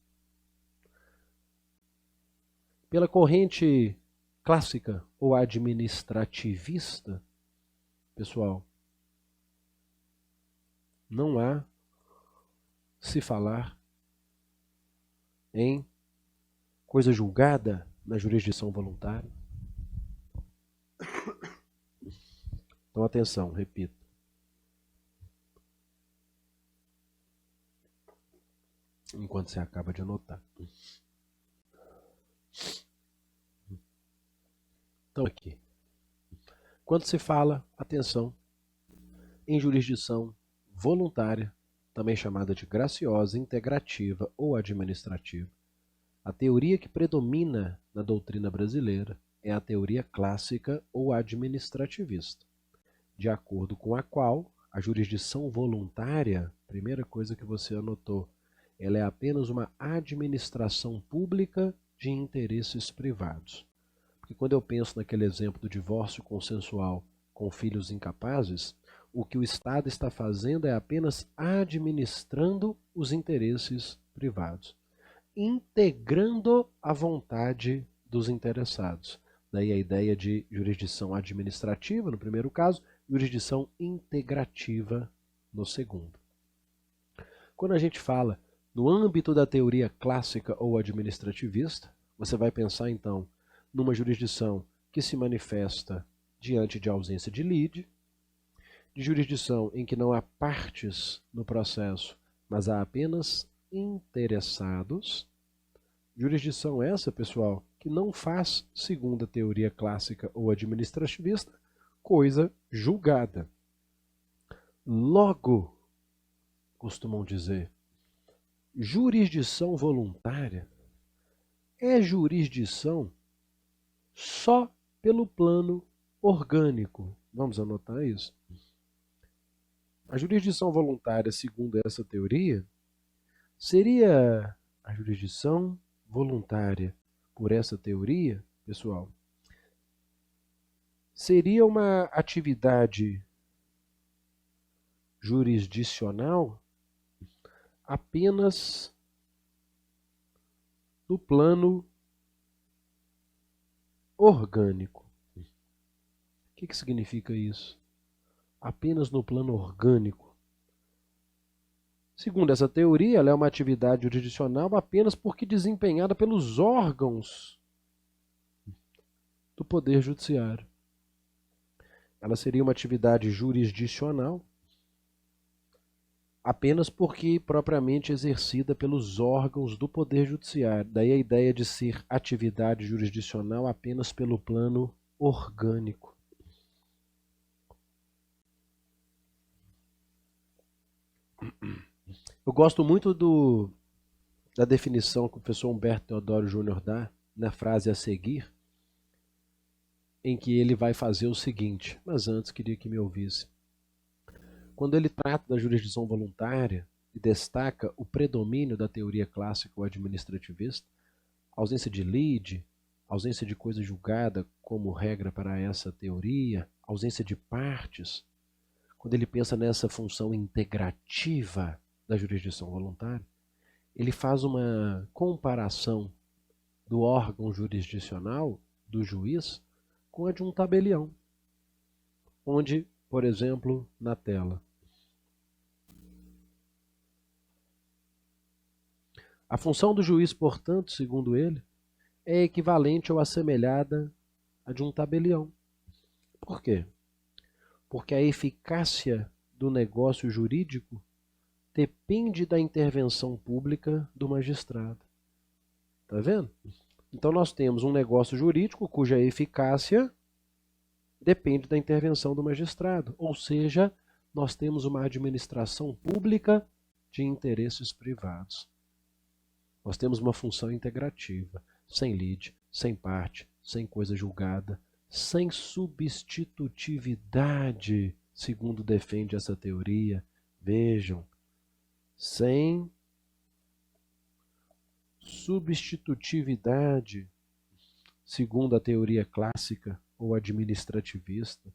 Pela corrente clássica ou administrativista, pessoal, não há se falar em coisa julgada na jurisdição voluntária. Então, atenção, repito. Enquanto você acaba de anotar. Então, aqui. Quando se fala, atenção, em jurisdição voluntária, também chamada de graciosa, integrativa ou administrativa, a teoria que predomina na doutrina brasileira é a teoria clássica ou administrativista, de acordo com a qual a jurisdição voluntária, primeira coisa que você anotou, ela é apenas uma administração pública de interesses privados. Porque quando eu penso naquele exemplo do divórcio consensual com filhos incapazes, o que o Estado está fazendo é apenas administrando os interesses privados, integrando a vontade dos interessados. Daí a ideia de jurisdição administrativa, no primeiro caso, jurisdição integrativa, no segundo. Quando a gente fala no âmbito da teoria clássica ou administrativista, você vai pensar então numa jurisdição que se manifesta diante de ausência de lide, de jurisdição em que não há partes no processo, mas há apenas interessados. Jurisdição essa, pessoal, que não faz, segundo a teoria clássica ou administrativista, coisa julgada. Logo, costumam dizer, jurisdição voluntária é jurisdição só pelo plano orgânico. Vamos anotar isso? A jurisdição voluntária, segundo essa teoria, seria a jurisdição voluntária, por essa teoria, pessoal, seria uma atividade jurisdicional apenas no plano orgânico. O que significa isso? Apenas no plano orgânico. Segundo essa teoria, ela é uma atividade jurisdicional apenas porque desempenhada pelos órgãos do Poder Judiciário. Ela seria uma atividade jurisdicional apenas porque propriamente exercida pelos órgãos do Poder Judiciário. Daí a ideia de ser atividade jurisdicional apenas pelo plano orgânico. Eu gosto muito da definição que o professor Humberto Teodoro Júnior dá na frase a seguir, em que ele vai fazer o seguinte, mas antes queria que me ouvisse. Quando ele trata da jurisdição voluntária e destaca o predomínio da teoria clássica ou administrativista, ausência de lide, ausência de coisa julgada como regra para essa teoria, ausência de partes, quando ele pensa nessa função integrativa da jurisdição voluntária, ele faz uma comparação do órgão jurisdicional, do juiz, com a de um tabelião, onde, por exemplo, na tela, a função do juiz, portanto, segundo ele, é equivalente ou assemelhada à de um tabelião. Por quê? Porque a eficácia do negócio jurídico depende da intervenção pública do magistrado. Está vendo? Então nós temos um negócio jurídico cuja eficácia depende da intervenção do magistrado. Ou seja, nós temos uma administração pública de interesses privados. Nós temos uma função integrativa, sem lide, sem parte, sem coisa julgada, sem substitutividade, segundo defende essa teoria. Vejam, sem substitutividade, segundo a teoria clássica ou administrativista.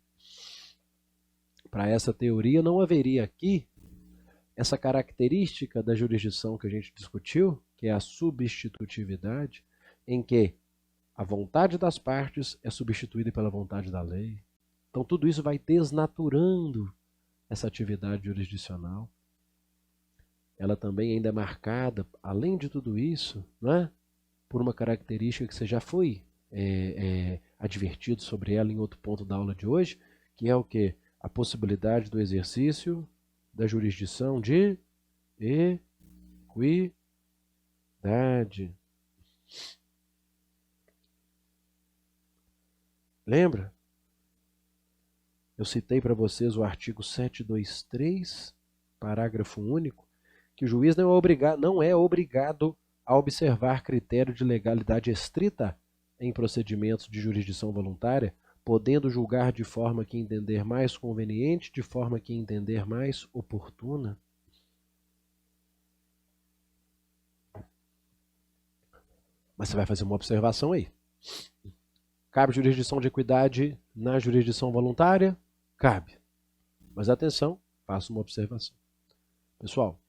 Para essa teoria não haveria aqui essa característica da jurisdição que a gente discutiu, que é a substitutividade, em que a vontade das partes é substituída pela vontade da lei. Então tudo isso vai desnaturando essa atividade jurisdicional. Ela também ainda é marcada, além de tudo isso, né, por uma característica que você já foi advertido sobre ela em outro ponto da aula de hoje, que é o quê? A possibilidade do exercício da jurisdição de equidade. Lembra? Eu citei para vocês o artigo 723, parágrafo único, que o juiz não é obrigado a observar critério de legalidade estrita em procedimentos de jurisdição voluntária, podendo julgar de forma que entender mais conveniente, de forma que entender mais oportuna. Mas você vai fazer uma observação aí. Cabe jurisdição de equidade na jurisdição voluntária? Cabe. Mas atenção, faça uma observação. Pessoal,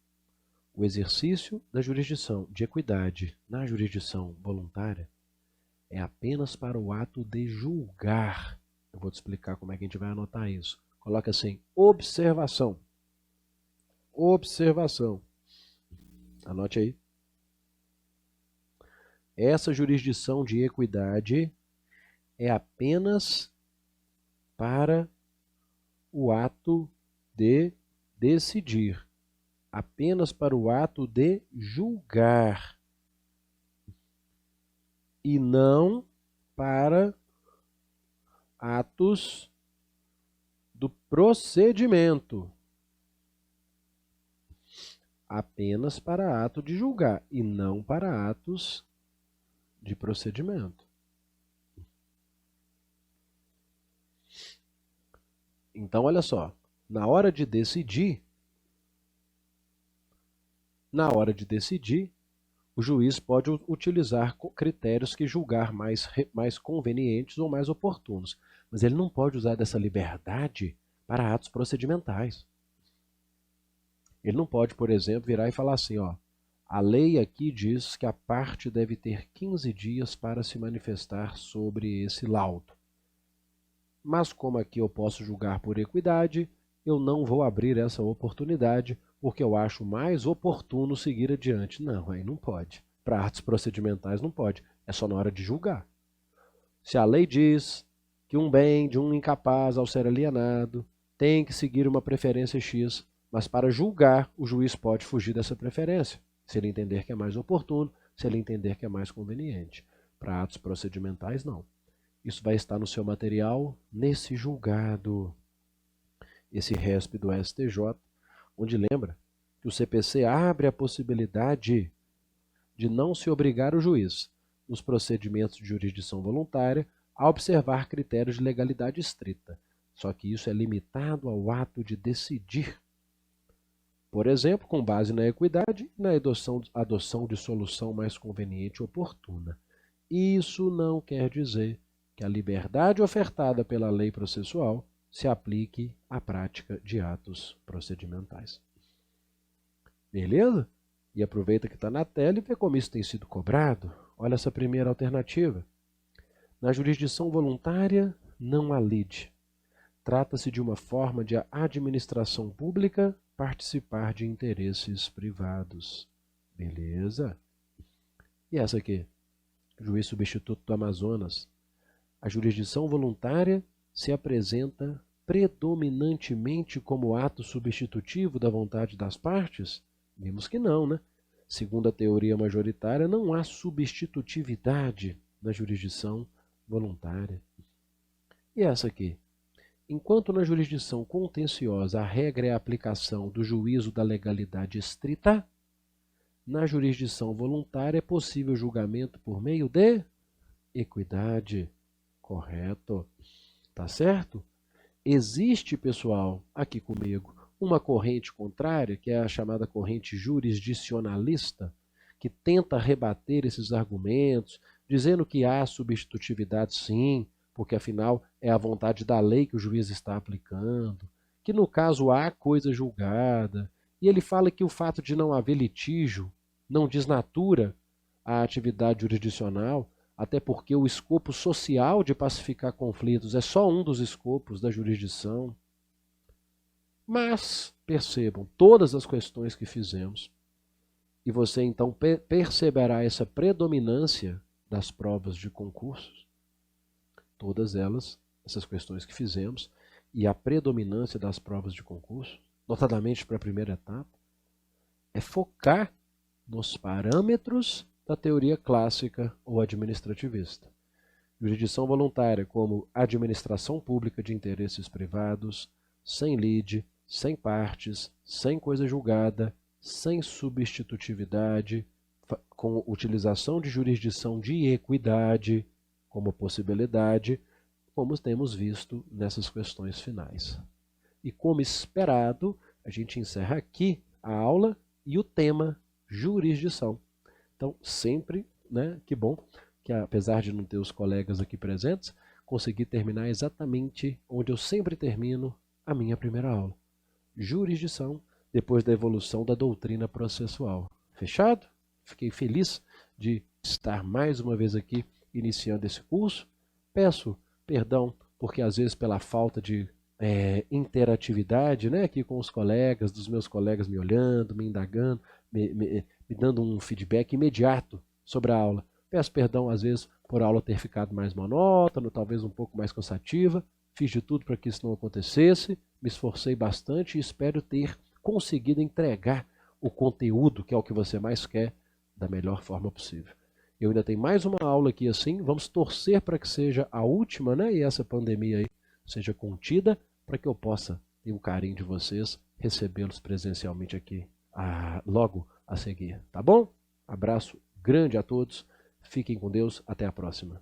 o exercício da jurisdição de equidade na jurisdição voluntária é apenas para o ato de julgar. Eu vou te explicar como é que a gente vai anotar isso. Coloca assim, observação. Observação. Anote aí. Essa jurisdição de equidade é apenas para o ato de decidir. Apenas para o ato de julgar. E não para atos do procedimento. Apenas para ato de julgar e não para atos de procedimento. Então, olha só, na hora de decidir, o juiz pode utilizar critérios que julgar mais convenientes ou mais oportunos. Mas ele não pode usar dessa liberdade para atos procedimentais. Ele não pode, por exemplo, virar e falar assim, ó, a lei aqui diz que a parte deve ter 15 dias para se manifestar sobre esse laudo. Mas como aqui eu posso julgar por equidade, eu não vou abrir essa oportunidade porque eu acho mais oportuno seguir adiante. Não, aí não pode. Para atos procedimentais não pode. É só na hora de julgar. Se a lei diz que um bem de um incapaz ao ser alienado tem que seguir uma preferência X, mas para julgar o juiz pode fugir dessa preferência, se ele entender que é mais oportuno, se ele entender que é mais conveniente. Para atos procedimentais, não. Isso vai estar no seu material nesse julgado, esse RESP do STJ, onde lembra que o CPC abre a possibilidade de não se obrigar o juiz, nos procedimentos de jurisdição voluntária, a observar critérios de legalidade estrita. Só que isso é limitado ao ato de decidir. Por exemplo, com base na equidade e na adoção de solução mais conveniente e oportuna. Isso não quer dizer que a liberdade ofertada pela lei processual se aplique à prática de atos procedimentais. Beleza? E aproveita que está na tela e vê como isso tem sido cobrado. Olha essa primeira alternativa. Na jurisdição voluntária, não há lide. Trata-se de uma forma de a administração pública participar de interesses privados. Beleza? E essa aqui? Juiz substituto do Amazonas. A jurisdição voluntária se apresenta predominantemente como ato substitutivo da vontade das partes? Vimos que não, né? Segundo a teoria majoritária, não há substitutividade na jurisdição voluntária. E essa aqui? Enquanto na jurisdição contenciosa a regra é a aplicação do juízo da legalidade estrita, na jurisdição voluntária é possível julgamento por meio de equidade. Correto. Tá certo? Existe, pessoal, aqui comigo, uma corrente contrária, que é a chamada corrente jurisdicionalista, que tenta rebater esses argumentos, dizendo que há substitutividade sim, porque afinal é a vontade da lei que o juiz está aplicando, que no caso há coisa julgada, e ele fala que o fato de não haver litígio não desnatura a atividade jurisdicional, até porque o escopo social de pacificar conflitos é só um dos escopos da jurisdição. Mas, percebam, todas as questões que fizemos, e você então perceberá essa predominância das provas de concursos, todas elas, essas questões que fizemos, e a predominância das provas de concurso, notadamente para a primeira etapa, é focar nos parâmetros da teoria clássica ou administrativista. Jurisdição voluntária como administração pública de interesses privados, sem lide, sem partes, sem coisa julgada, sem substitutividade, com utilização de jurisdição de equidade como possibilidade, como temos visto nessas questões finais. E como esperado, a gente encerra aqui a aula e o tema jurisdição. Então, sempre, né, que bom que apesar de não ter os colegas aqui presentes, consegui terminar exatamente onde eu sempre termino a minha primeira aula. Jurisdição, depois da evolução da doutrina processual. Fechado? Fiquei feliz de estar mais uma vez aqui iniciando esse curso. Peço perdão, porque às vezes pela falta de interatividade, né, aqui com os colegas, dos meus colegas me olhando, me indagando, me dando um feedback imediato sobre a aula. Peço perdão, às vezes, por a aula ter ficado mais monótona, talvez um pouco mais cansativa. Fiz de tudo para que isso não acontecesse, me esforcei bastante e espero ter conseguido entregar o conteúdo, que é o que você mais quer, da melhor forma possível. Eu ainda tenho mais uma aula aqui assim, vamos torcer para que seja a última, né? E essa pandemia aí seja contida, para que eu possa ter o carinho de vocês, recebê-los presencialmente aqui logo a seguir, tá bom? Abraço grande a todos, fiquem com Deus, até a próxima.